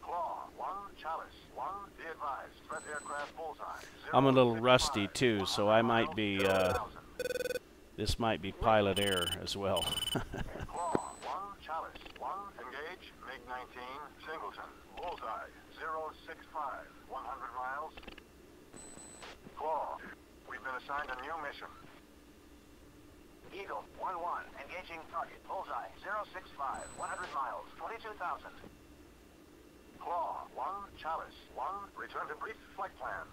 [SPEAKER 5] Claw, 1, Chalice, 1, be advised. Threat aircraft Bullseye,
[SPEAKER 1] I'm a little
[SPEAKER 5] 065,
[SPEAKER 1] rusty too, so I might be.
[SPEAKER 5] 2,000.
[SPEAKER 1] This might be pilot error as well.
[SPEAKER 5] Claw, 1, Chalice, 1, engage, MiG-19, Singleton, Bullseye, 065, 100 miles. Claw, we've been assigned a new mission.
[SPEAKER 6] Eagle 1-1, engaging target. Bullseye 065, 100 miles, 22,000.
[SPEAKER 5] Claw 1, Chalice 1, return to brief flight plan.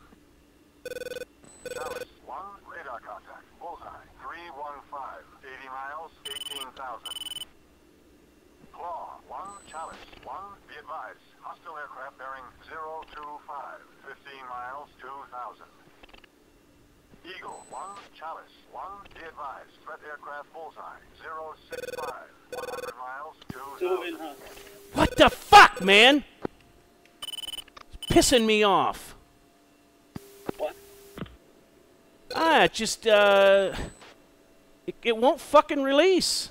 [SPEAKER 5] Chalice 1, radar contact. Bullseye 315, 80 miles, 18,000. Claw 1, Chalice 1, be advised, hostile aircraft bearing 025, 15 miles, 2,000. Eagle 1, Chalice 1, be advised, threat aircraft Bullseye 065, 100 miles, 2,000.
[SPEAKER 1] What the fuck, man? It's pissing me off.
[SPEAKER 4] What?
[SPEAKER 1] Ah, just, it won't fucking release.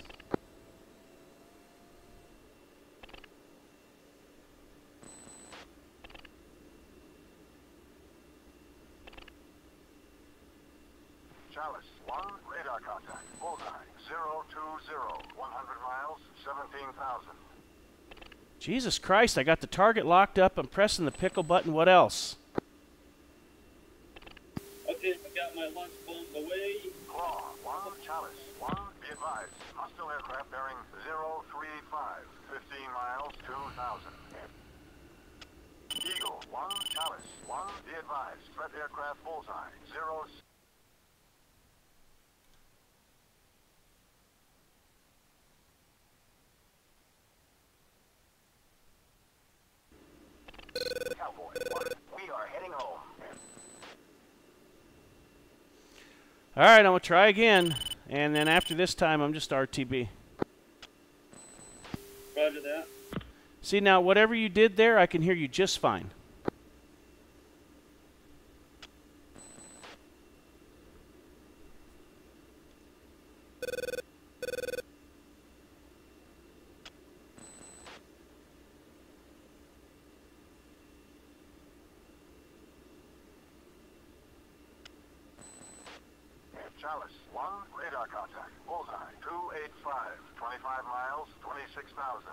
[SPEAKER 5] Chalice 1, radar contact. Bullseye 020, 100 miles, 17,000.
[SPEAKER 1] Jesus Christ, I got the target locked up. I'm pressing the pickle button. What else?
[SPEAKER 4] Okay, I got my launch bombs away.
[SPEAKER 5] Claw 1, Chalice 1, be advised, hostile aircraft bearing 035, 15 miles, 2,000. Eagle 1, Chalice 1, be advised, threat aircraft Bullseye 0.
[SPEAKER 6] Cowboy 1, we are heading home.
[SPEAKER 1] All right, I'm going to try again. And then after this time, I'm just RTB.
[SPEAKER 4] Roger that.
[SPEAKER 1] See, now, whatever you did there, I can hear you just fine.
[SPEAKER 5] Chalice 1, radar contact. Bullseye 285, 25 miles, 26,000.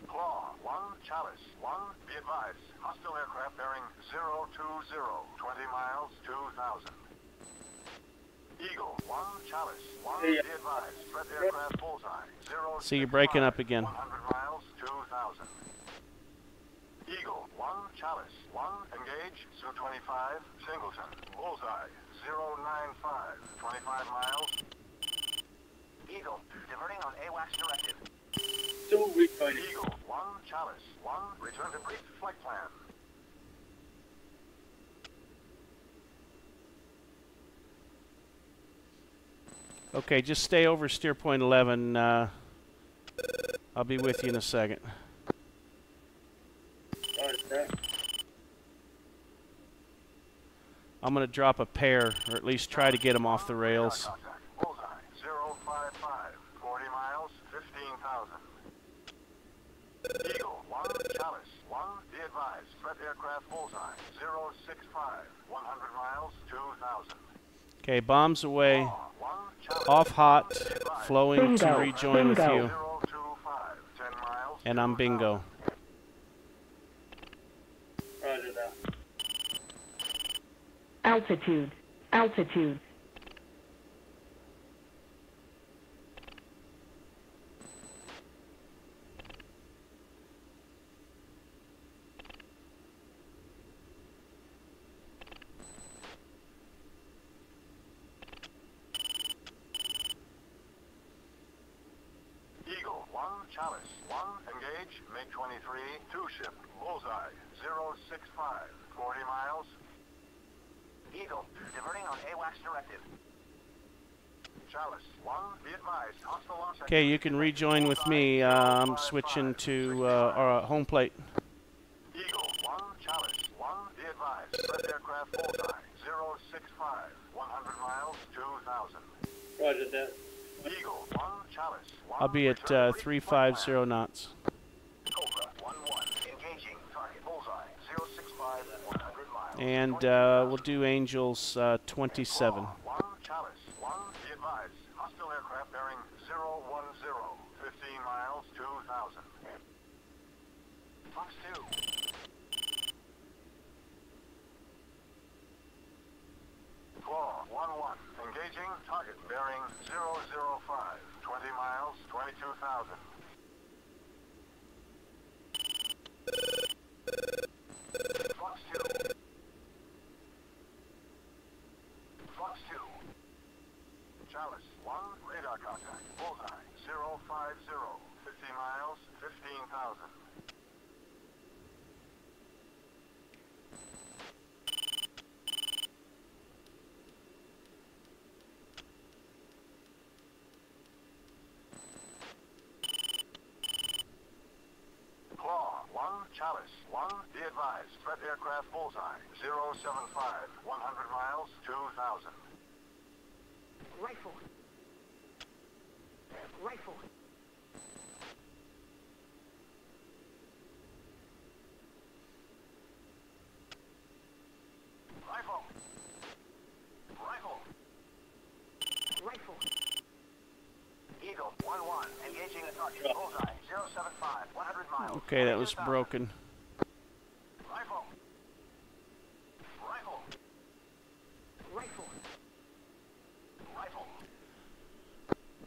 [SPEAKER 5] Claw 1, Chalice 1, be advised, hostile aircraft bearing 020, 20 miles, 2,000. Eagle 1, Chalice 1, be advised, threat aircraft Bullseye 065,
[SPEAKER 1] See, you're breaking up again.
[SPEAKER 5] 100 miles, 2,000. Eagle 1, Chalice 1, engage, Su-25, Singleton, Bullseye 095, 25 miles.
[SPEAKER 6] Eagle, diverting on AWACS directive.
[SPEAKER 4] Two refining.
[SPEAKER 5] Eagle 1, Chalice 1, return to brief flight plan.
[SPEAKER 1] Okay, just stay over steer point 11. I'll be with you in a second.
[SPEAKER 4] Roger that.
[SPEAKER 1] I'm going to drop a pair, or at least try to get them off the rails.
[SPEAKER 5] Contact. Bullseye 055, 40 miles, 15,000. Eagle 1, Chalice 1, be advised, threat aircraft Bullseye 065, 100 miles, 2,000.
[SPEAKER 1] Okay, bombs away.
[SPEAKER 5] Claw 1, Chalice
[SPEAKER 1] Off hot,
[SPEAKER 5] be advised,
[SPEAKER 1] flowing to
[SPEAKER 3] Bingo.
[SPEAKER 1] rejoin with
[SPEAKER 3] Bingo.
[SPEAKER 1] you.
[SPEAKER 5] 025, 10 miles,
[SPEAKER 1] And I'm
[SPEAKER 5] 2,000.
[SPEAKER 1] bingo.
[SPEAKER 4] Roger that.
[SPEAKER 3] Altitude. Altitude.
[SPEAKER 5] Eagle 1, Chalice 1, engage, MiG-23, 2-ship, Bullseye 065, 40 miles.
[SPEAKER 6] Eagle, diverting on AWACS directive.
[SPEAKER 5] Chalice 1, be advised, hostile launch.
[SPEAKER 1] Okay, you can rejoin with me. I'm switching to our home plate.
[SPEAKER 5] Eagle 1, Chalice 1, be advised, threat aircraft Bullseye 065, 100 miles, 2,000.
[SPEAKER 4] Roger that.
[SPEAKER 5] Eagle 1, Chalice 1.
[SPEAKER 1] I'll be at
[SPEAKER 5] return to brief
[SPEAKER 1] 350
[SPEAKER 5] flight
[SPEAKER 1] knots.
[SPEAKER 6] Cobra 1-1, engaging target. Bullseye 065, 100 miles.
[SPEAKER 1] And we'll do Angels 27.
[SPEAKER 5] plan. 1, Chalice 1, be advised, hostile aircraft bearing 010, 15 miles, 2,000.
[SPEAKER 6] Fox 2.
[SPEAKER 5] Claw 1-1, engaging target bearing 1 Chalice 1. Be advised, threat aircraft bullseye 075, 100 miles, 2000.
[SPEAKER 3] Rifle. Rifle.
[SPEAKER 6] Rifle. Rifle.
[SPEAKER 3] Rifle.
[SPEAKER 6] Eagle 1-1. Engaging the target. Bullseye 075. 100 miles.
[SPEAKER 1] Okay, that was
[SPEAKER 6] 22,000.
[SPEAKER 1] broken.
[SPEAKER 6] Rifle. Rifle.
[SPEAKER 3] Rifle.
[SPEAKER 6] Rifle.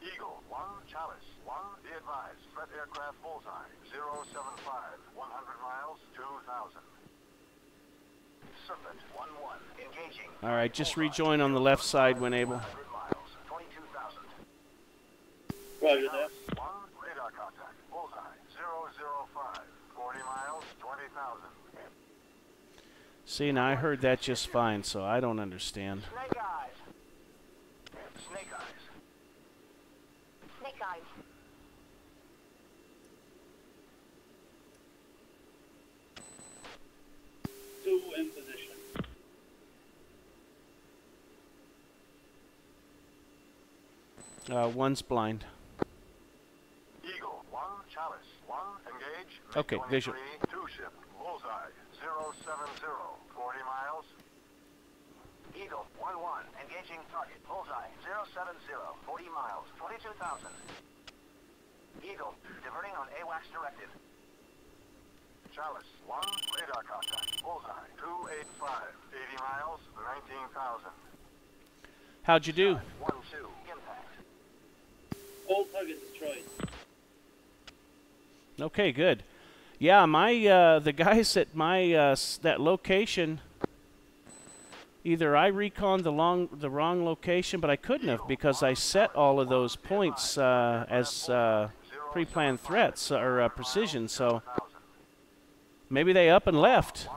[SPEAKER 5] Eagle 1 Chalice 1. Be advised, threat aircraft bullseye 075, 100 miles, 2000.
[SPEAKER 6] Serpent 1-1. Engaging.
[SPEAKER 1] All right, just rejoin on the left side when able.
[SPEAKER 6] 100 miles. 22,000.
[SPEAKER 4] Roger that.
[SPEAKER 5] 1 radar contact. Bullseye 005, 40 miles, 20,000.
[SPEAKER 1] See, now I heard that just fine, so I don't understand.
[SPEAKER 6] Snake eyes. Snake eyes.
[SPEAKER 3] Snake eyes.
[SPEAKER 4] Two in position.
[SPEAKER 1] One's blind.
[SPEAKER 5] Eagle 1 Chalice 1. Engage.
[SPEAKER 1] Okay, visual.
[SPEAKER 5] 2 ship. Bullseye 070, 40 miles.
[SPEAKER 6] Eagle 1-1. Engaging target. Bullseye 070. 40 miles. 22,000. Eagle. Diverting on AWACS directive.
[SPEAKER 5] Chalice 1 radar contact. Bullseye 285, 80 miles, 19,000.
[SPEAKER 1] How'd you do?
[SPEAKER 6] 1-2. Impact.
[SPEAKER 4] All target destroyed.
[SPEAKER 1] Okay, good. Yeah, my the guys at my that location. Either I reconned the wrong location, but I couldn't have because I set all of those points as pre-planned threats or precision. So maybe they up and left.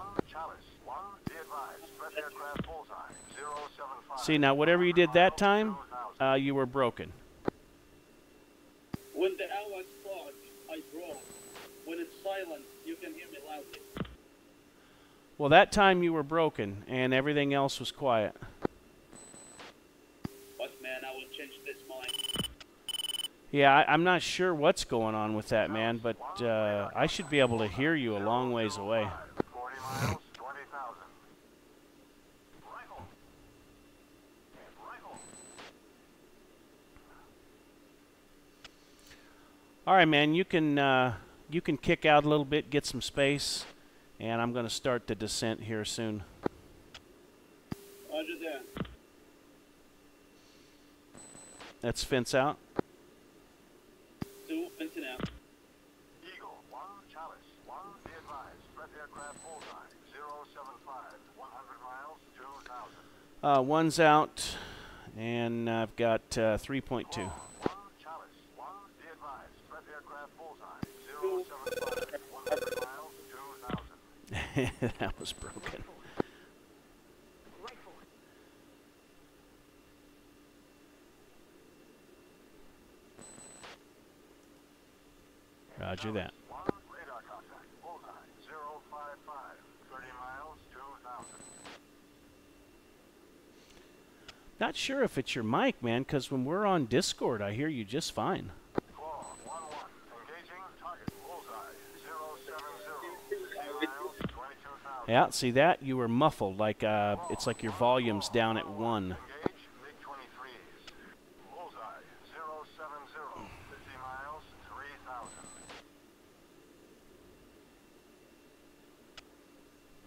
[SPEAKER 1] See, now whatever you did that time, you were broken.
[SPEAKER 4] When the AWACS talks, I draw. When it's silent, you can hear me loudly.
[SPEAKER 1] Well, that time you were broken, and everything else was quiet.
[SPEAKER 4] But man, I will change this mind.
[SPEAKER 1] Yeah, I'm not sure what's going on with that, man, but I should be able to hear you a long ways away.
[SPEAKER 5] 40 miles, 20,000.
[SPEAKER 6] Rifle. Rifle.
[SPEAKER 1] All right, man, you can kick out a little bit, get some space, and I'm going to start the descent here soon.
[SPEAKER 4] Roger that.
[SPEAKER 1] That's fence out.
[SPEAKER 4] 2 fencing out.
[SPEAKER 5] Eagle 1 Chalice 1. Be advised, threat aircraft bullseye 075, 100 miles, 2,000.
[SPEAKER 1] One's out, and I've got 3.2.
[SPEAKER 5] 1 Chalice 1. Be advised, threat aircraft bullseye 075, 100 miles, 2,000.
[SPEAKER 1] That was broken.
[SPEAKER 3] Rifle.
[SPEAKER 1] Roger that.
[SPEAKER 5] 1 radar contact. Bullseye 055, 30 miles, 2,000.
[SPEAKER 1] Not sure if it's your mic, man, because when we're on Discord, I hear you just fine.
[SPEAKER 5] Claw 1-1. Engaging target. Bullseye 070, 30 miles, 22,000.
[SPEAKER 1] Yeah, see that? You were muffled, like it's like your volume's down at 1.
[SPEAKER 5] Engage MiG-23s. Bullseye 070, 50 miles, 3,000.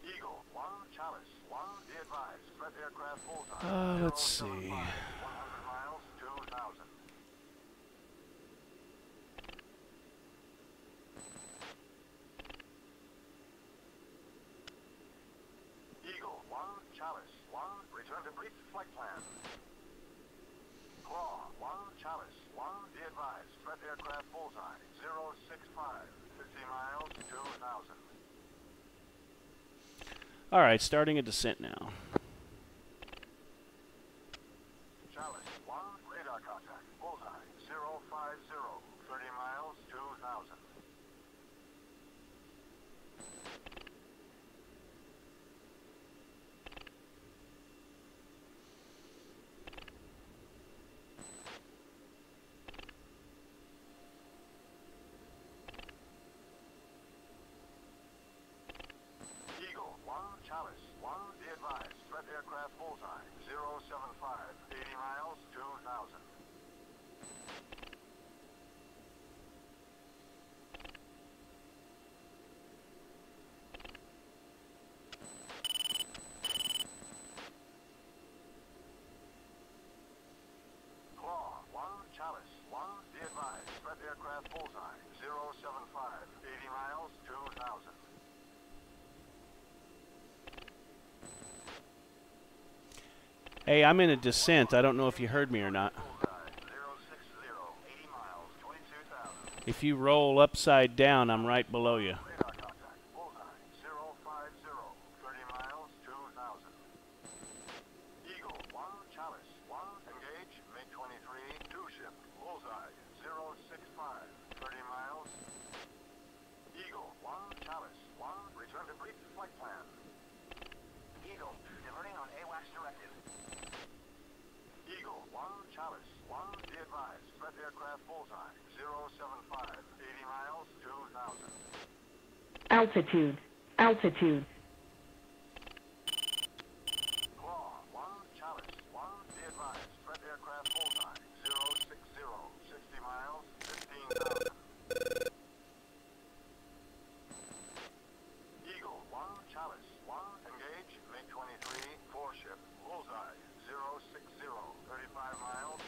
[SPEAKER 5] Eagle 1 Chalice 1. Be advised, threat aircraft bullseye.
[SPEAKER 1] Let's see.
[SPEAKER 5] 100 miles, 2,000. Eagle 1 Chalice 1. Return to brief flight plan. Claw 1 Chalice 1. Be advised, threat aircraft bullseye 065, 50 miles, 2,000.
[SPEAKER 1] All right, starting a descent now.
[SPEAKER 5] Chalice 1. Radar contact. Bullseye 050, 30 miles, 2,000. aircraft bullseye. 075. 80 miles, 2,000. Claw, 1, Chalice, 1, be advised. Threat aircraft bullseye. 075. 80 miles, 2,000.
[SPEAKER 1] Hey, I'm in a descent. I don't know if you heard me or not.
[SPEAKER 5] Bullseye. 060. 80 miles, 22,000.
[SPEAKER 1] If you roll upside down, I'm right below you.
[SPEAKER 5] Radar contact. Bullseye. 050. 30 miles, 2,000. Eagle, 1, Chalice, 1, engage, MiG-23, 2 ship, bullseye, 065, 30 miles. Eagle, 1, Chalice, 1, return to brief flight plan.
[SPEAKER 6] Eagle, diverting on AWACS directive.
[SPEAKER 5] Eagle, 1, Chalice, 1, be advised, threat aircraft bullseye, 075, 80 miles, 2,000.
[SPEAKER 7] Altitude. Altitude.
[SPEAKER 5] Claw, 1, Chalice, 1, be advised, threat aircraft bullseye, 060, 60 miles, 15,000. Eagle, 1, Chalice, 1, engage, MiG-23, 4 ship, bullseye, 060, 35 miles.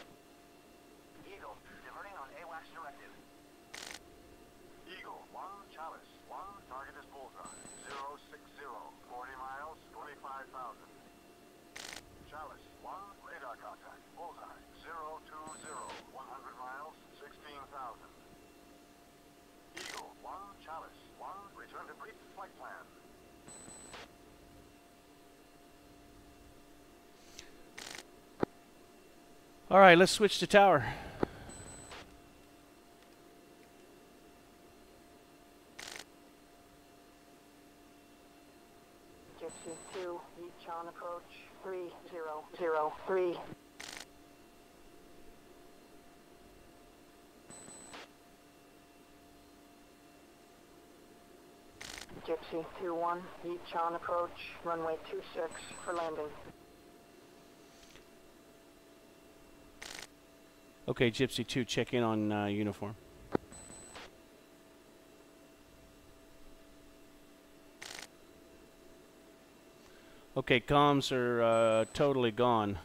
[SPEAKER 6] Eagle, diverting on AWACS directive.
[SPEAKER 5] Eagle, 1, Chalice, 1, target is bullseye, 060, 40 miles, 25,000. Chalice, 1, radar contact, bullseye, 020, 100 miles, 16,000. Eagle, 1, Chalice, 1, return to brief flight plan.
[SPEAKER 1] All right, let's switch to tower.
[SPEAKER 3] Gypsy 2, Yechon approach 3003. Gypsy 2-1, Yechon approach, runway 26 for landing.
[SPEAKER 1] Okay, Gypsy 2, check in on uniform. Okay, comms are totally gone.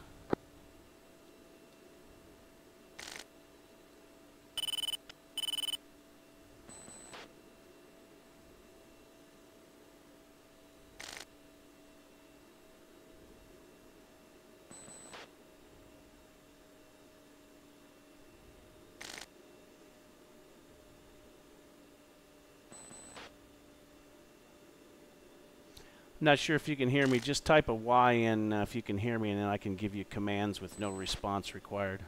[SPEAKER 1] Not sure if you can hear me. Just type a Y in if you can hear me, and then I can give you commands with no response required.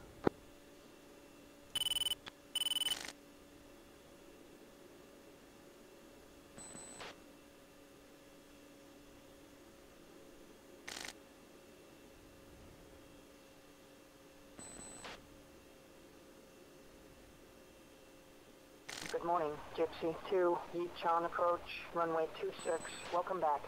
[SPEAKER 3] Good morning, Gypsy 2, Yechon approach, runway 26. Welcome back.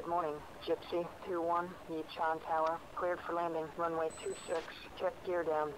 [SPEAKER 3] morning. Gypsy 2-1, Yechon Tower, cleared for landing, runway 26, check gear down.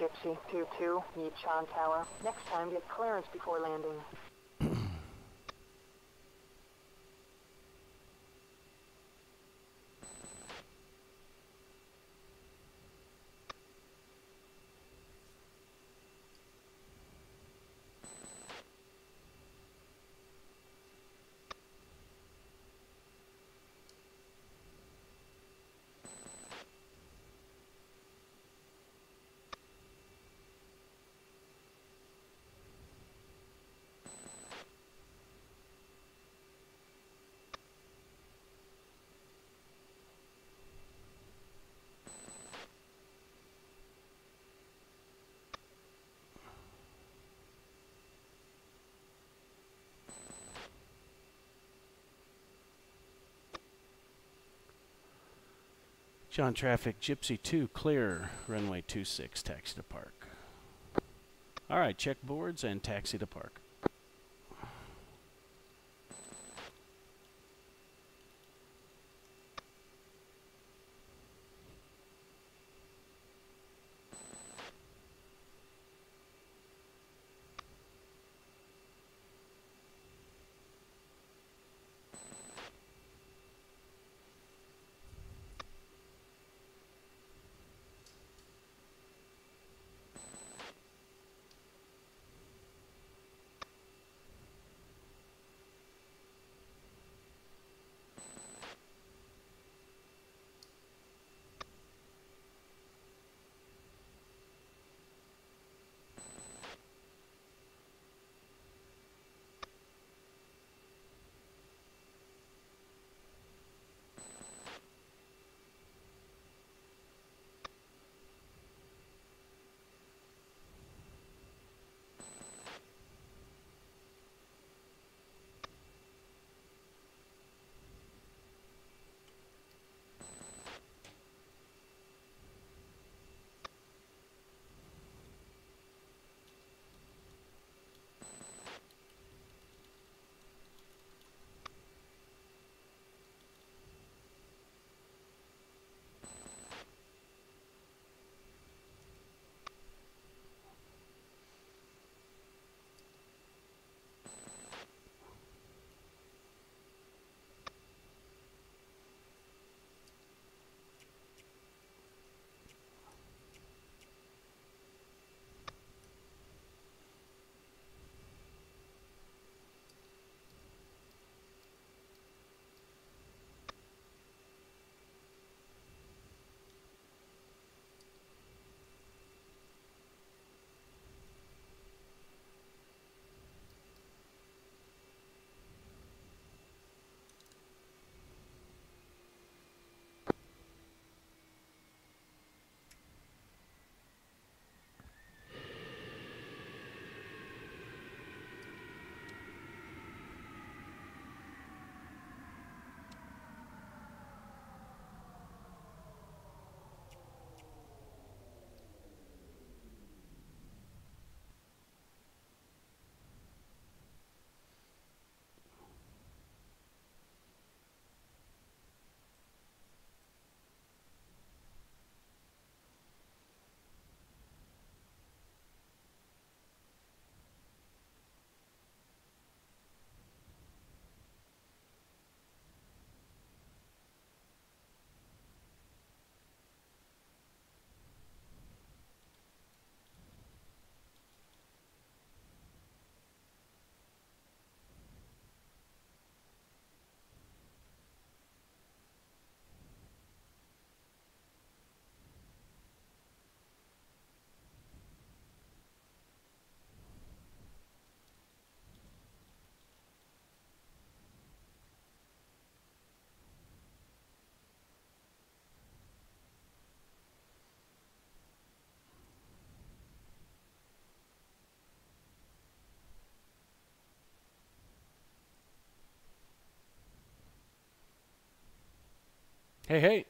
[SPEAKER 3] Gypsy 2-2, Yechon Tower. Next time, get clearance before landing.
[SPEAKER 1] John traffic, Gypsy 2 clear, runway 26, taxi to park. All right, check boards and taxi to park. Hey, hey.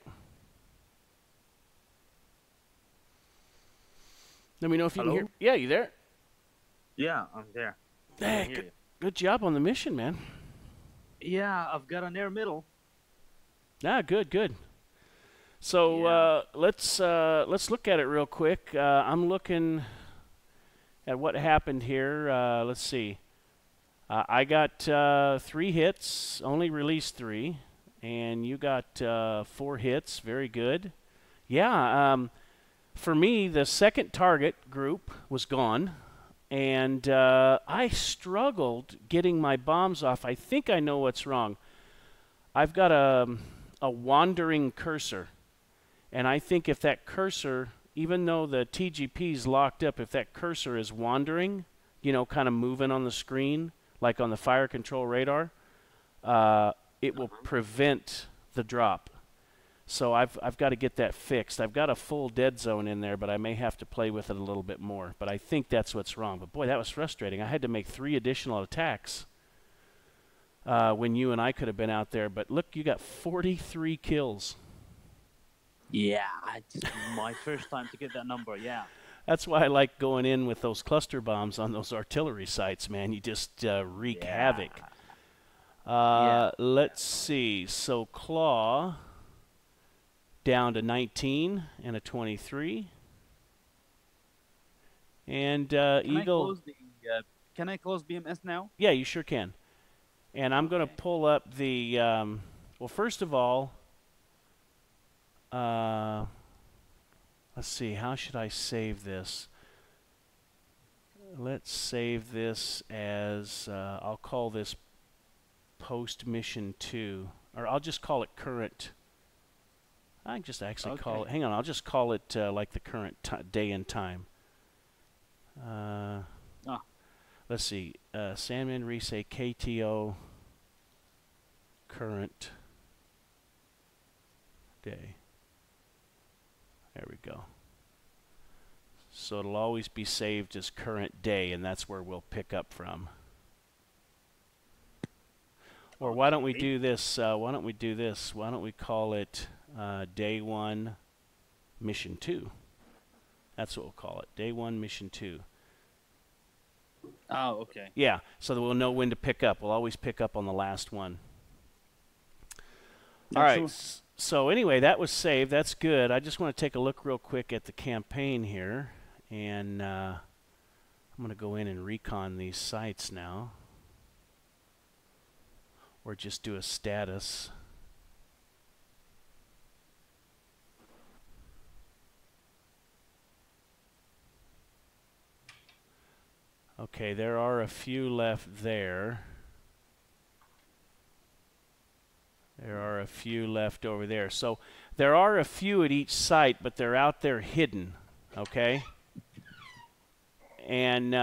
[SPEAKER 1] Let me know if you can hear. Yeah, you there?
[SPEAKER 8] Yeah, I'm there.
[SPEAKER 1] Hey, good job on the mission, man.
[SPEAKER 8] Yeah, I've got an air middle.
[SPEAKER 1] Ah, good. So let's look at it real quick. I'm looking at what happened here. Let's see. I got 3 hits, only released 3, and you got 4 hits. Very good. Yeah. For me, the second target group was gone, and I struggled getting my bombs off. I think I know what's wrong. I've got a wandering cursor, and I think if that cursor, even though the TGP is locked up, if that cursor is wandering, you know, kind of moving on the screen, like on the fire control radar, it will prevent the drop. So I've got to get that fixed. I've got a full dead zone in there, but I may have to play with it a little bit more. But I think that's what's wrong. But boy, that was frustrating. I had to make 3 additional attacks when you and I could have been out there. But look, you got 43 kills.
[SPEAKER 8] Yeah, it's my first time to get that number, yeah.
[SPEAKER 1] That's why I like going in with those cluster bombs on those artillery sites, man. You just wreak havoc. Let's see. So Claw down to 19 and a 23. And Eagle.
[SPEAKER 8] Can I close BMS now?
[SPEAKER 1] Yeah, you sure can. And I'm going to pull up the. Well, first of all, let's see. How should I save this? Let's save this as. I'll call this post mission 2, or I'll just call it current. I can just actually call it. Hang on, I'll just call it like the current day and time. Let's see. Sandman, Ressay, KTO, current day. There we go. So it'll always be saved as current day, and that's where we'll pick up from. Or why don't we do this? Why don't we call it Day 1, Mission 2. That's what we'll call it. Day 1, Mission 2.
[SPEAKER 8] Oh, okay.
[SPEAKER 1] Yeah, so that we'll know when to pick up. We'll always pick up on the last one. All right. So anyway, that was saved. That's good. I just want to take a look real quick at the campaign here. And I'm going to go in and recon these sites now. Or just do a status. Okay, there are a few left there. There are a few left over there. So there are a few at each site, but they're out there hidden, okay? And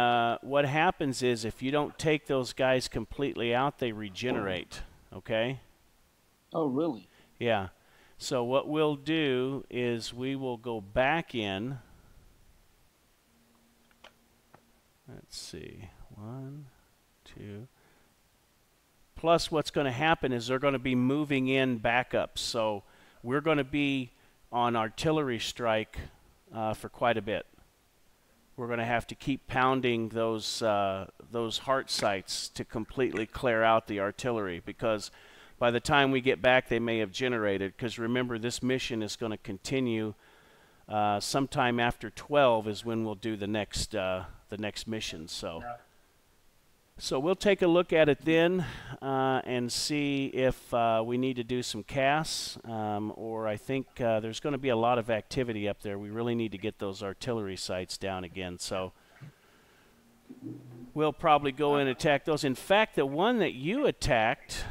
[SPEAKER 1] what happens is if you don't take those guys completely out, they regenerate, okay?
[SPEAKER 8] Oh, really?
[SPEAKER 1] Yeah. So what we'll do is we will go back in. Let's see. 1, 2. Plus what's going to happen is they're going to be moving in backups. So we're going to be on artillery strike for quite a bit. We're going to have to keep pounding those heart sites to completely clear out the artillery, because by the time we get back they may have generated, because remember this mission is going to continue sometime after 12 is when we'll do the next mission. So we'll take a look at it then and see if we need to do some casts, or I think there's going to be a lot of activity up there. We really need to get those artillery sites down again. So we'll probably go in and attack those. In fact, the one that you attacked,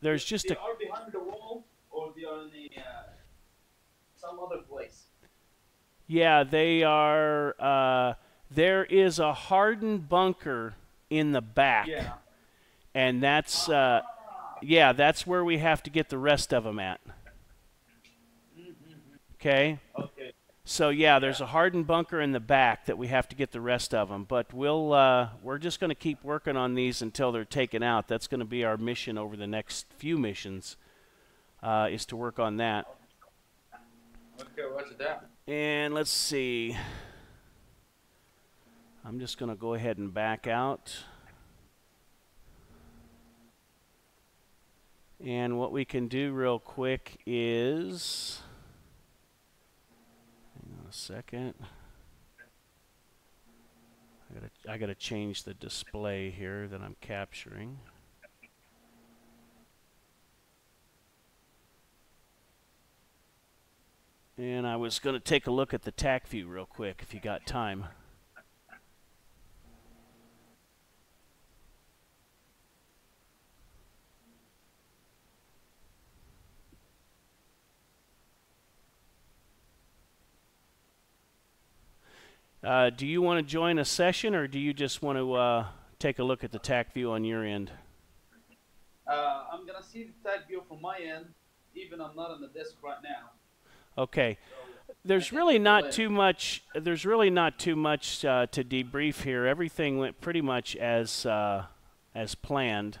[SPEAKER 1] there's just
[SPEAKER 4] they are behind the wall, or they are in some other place.
[SPEAKER 1] Yeah, they are. There is a hardened bunker in the back, and that's that's where we have to get the rest of them at. Okay.
[SPEAKER 4] Okay.
[SPEAKER 1] So yeah, there's a hardened bunker in the back that we have to get the rest of them. But we're just going to keep working on these until they're taken out. That's going to be our mission over the next few missions, is to work on that.
[SPEAKER 2] Okay, what's that?
[SPEAKER 1] And let's see. I'm just going to go ahead and back out. And what we can do real quick is, hang on a second. I gotta change the display here that I'm capturing. And I was going to take a look at the TAC view real quick if you got time. Do you want to join a session, or do you just want to take a look at the TAC view on your end?
[SPEAKER 4] I'm gonna see the tag view from my end, even I'm not on the desk right now.
[SPEAKER 1] Okay. There's really not too much. There's really not too much to debrief here. Everything went pretty much as planned.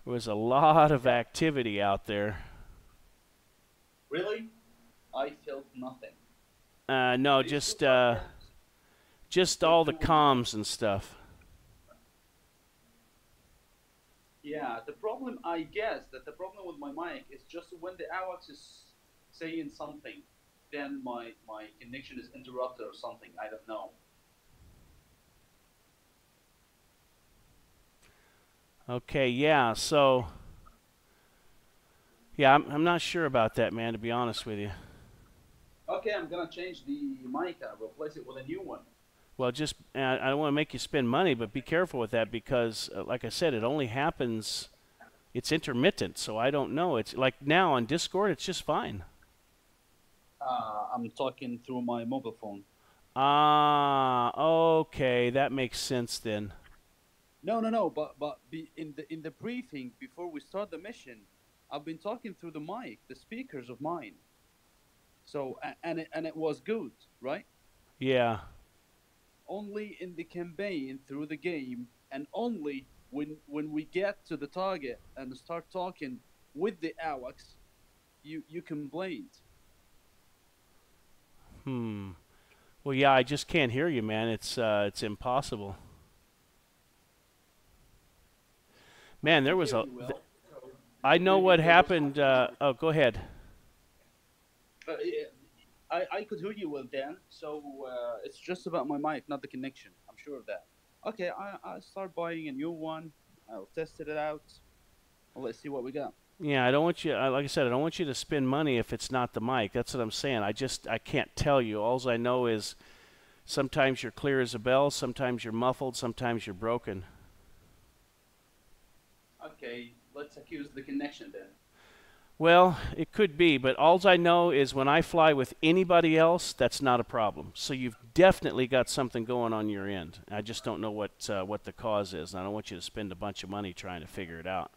[SPEAKER 1] There was a lot of activity out there.
[SPEAKER 4] Really? I felt nothing.
[SPEAKER 1] No, just all the comms and stuff.
[SPEAKER 4] Yeah, the problem, I guess, that the problem with my mic is just when the AWACS is saying something, then my connection is interrupted or something. I don't know.
[SPEAKER 1] Okay, yeah, so yeah, I'm not sure about that, man, to be honest with you.
[SPEAKER 4] Okay, I'm gonna change the mic and replace it with a new one.
[SPEAKER 1] Well, just I don't want to make you spend money, but be careful with that because, like I said, it only happens. It's intermittent, so I don't know. It's like now on Discord, it's just fine.
[SPEAKER 4] I'm talking through my mobile phone.
[SPEAKER 1] Ah, okay, that makes sense then.
[SPEAKER 4] No. But in the briefing before we start the mission, I've been talking through the mic, the speakers of mine. So and it was good, right?
[SPEAKER 1] Yeah.
[SPEAKER 4] Only in the campaign through the game, and only when we get to the target and start talking with the AWACS, you complained.
[SPEAKER 1] Well, yeah, I just can't hear you, man. It's impossible. Man, there was a. I know what happened. Oh, go ahead.
[SPEAKER 4] I could hear you well, Dan. So it's just about my mic, not the connection. I'm sure of that. Okay, I'll start buying a new one. I'll test it out. Let's see what we got.
[SPEAKER 1] Yeah, I don't want you. Like I said, I don't want you to spend money if it's not the mic. That's what I'm saying. I can't tell you. All I know is sometimes you're clear as a bell, sometimes you're muffled, sometimes you're broken.
[SPEAKER 4] Okay, let's accuse the connection then.
[SPEAKER 1] Well, it could be, but all I know is when I fly with anybody else, that's not a problem. So you've definitely got something going on your end. I just don't know what the cause is, and I don't want you to spend a bunch of money trying to figure it out.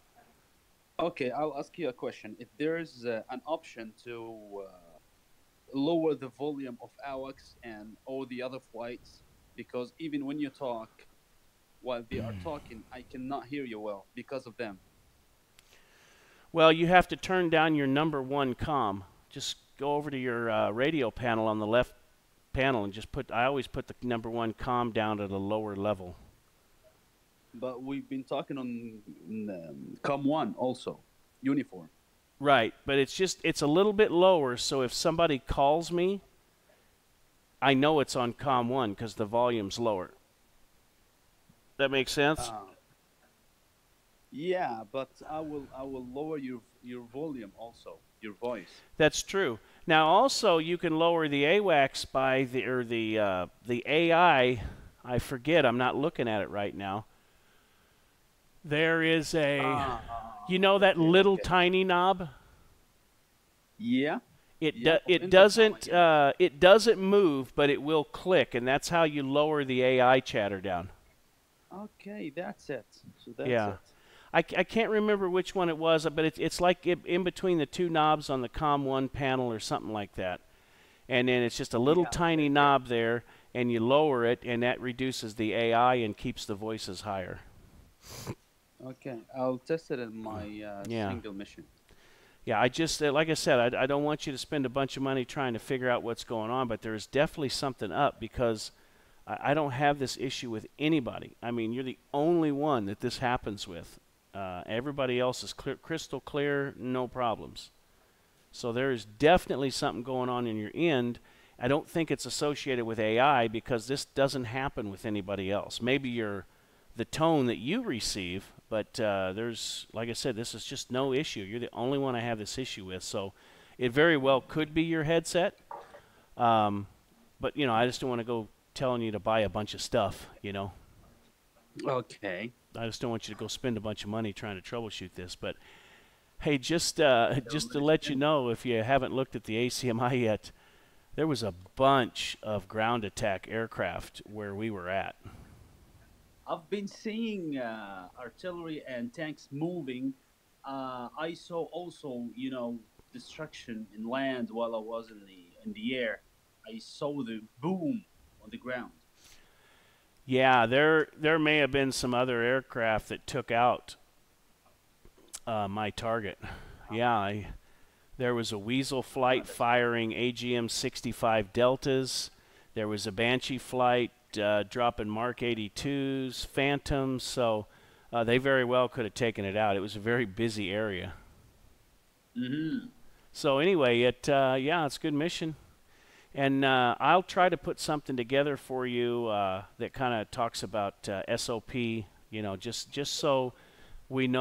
[SPEAKER 4] Okay, I'll ask you a question. If there is an option to lower the volume of AWACS and all the other flights, because even when you talk, while they are talking, I cannot hear you well because of them.
[SPEAKER 1] Well, you have to turn down your number one comm. Just go over to your radio panel on the left panel and just I always put the number one comm down at a lower level.
[SPEAKER 4] But we've been talking on comm 1 also, uniform.
[SPEAKER 1] Right, but it's a little bit lower, so if somebody calls me, I know it's on comm 1 because the volume's lower. That makes sense?
[SPEAKER 4] Yeah, but I will lower your volume also, your voice.
[SPEAKER 1] That's true. Now also you can lower the AWACS by the AI. I forget. I'm not looking at it right now. There is a, you know that little tiny knob?
[SPEAKER 4] Yeah.
[SPEAKER 1] It doesn't move, but it will click, and that's how you lower the AI chatter down.
[SPEAKER 4] Okay, that's it. So that's
[SPEAKER 1] it. I can't remember which one it was, but it's like in between the two knobs on the COM1 panel or something like that. and then it's just a little tiny knob there, and you lower it, and that reduces the AI and keeps the voices higher.
[SPEAKER 4] Okay, I'll test it in my single mission.
[SPEAKER 1] Yeah, I just, like I said, I don't want you to spend a bunch of money trying to figure out what's going on, but there's definitely something up, because I don't have this issue with anybody. I mean, you're the only one that this happens with. Everybody else is crystal clear, no problems. So there is definitely something going on in your end. I don't think it's associated with AI, because this doesn't happen with anybody else. Maybe the tone that you receive, but there's, like I said, this is just no issue. You're the only one I have this issue with. So it very well could be your headset. But, you know, I just don't want to go telling you to buy a bunch of stuff, you know.
[SPEAKER 4] Okay.
[SPEAKER 1] I just don't want you to go spend a bunch of money trying to troubleshoot this. But hey, just to let you know, if you haven't looked at the ACMI yet, there was a bunch of ground attack aircraft where we were at.
[SPEAKER 4] I've been seeing artillery and tanks moving. I saw also, you know, destruction in land while I was in the air. I saw the boom on the ground.
[SPEAKER 1] Yeah, there may have been some other aircraft that took out my target. Yeah, there was a Weasel flight firing AGM-65 Deltas. There was a Banshee flight dropping Mark 82s, Phantoms. So they very well could have taken it out. It was a very busy area.
[SPEAKER 4] Mm-hmm.
[SPEAKER 1] So anyway, yeah, it's a good mission. And I'll try to put something together for you that kind of talks about SOP, you know, just so we know.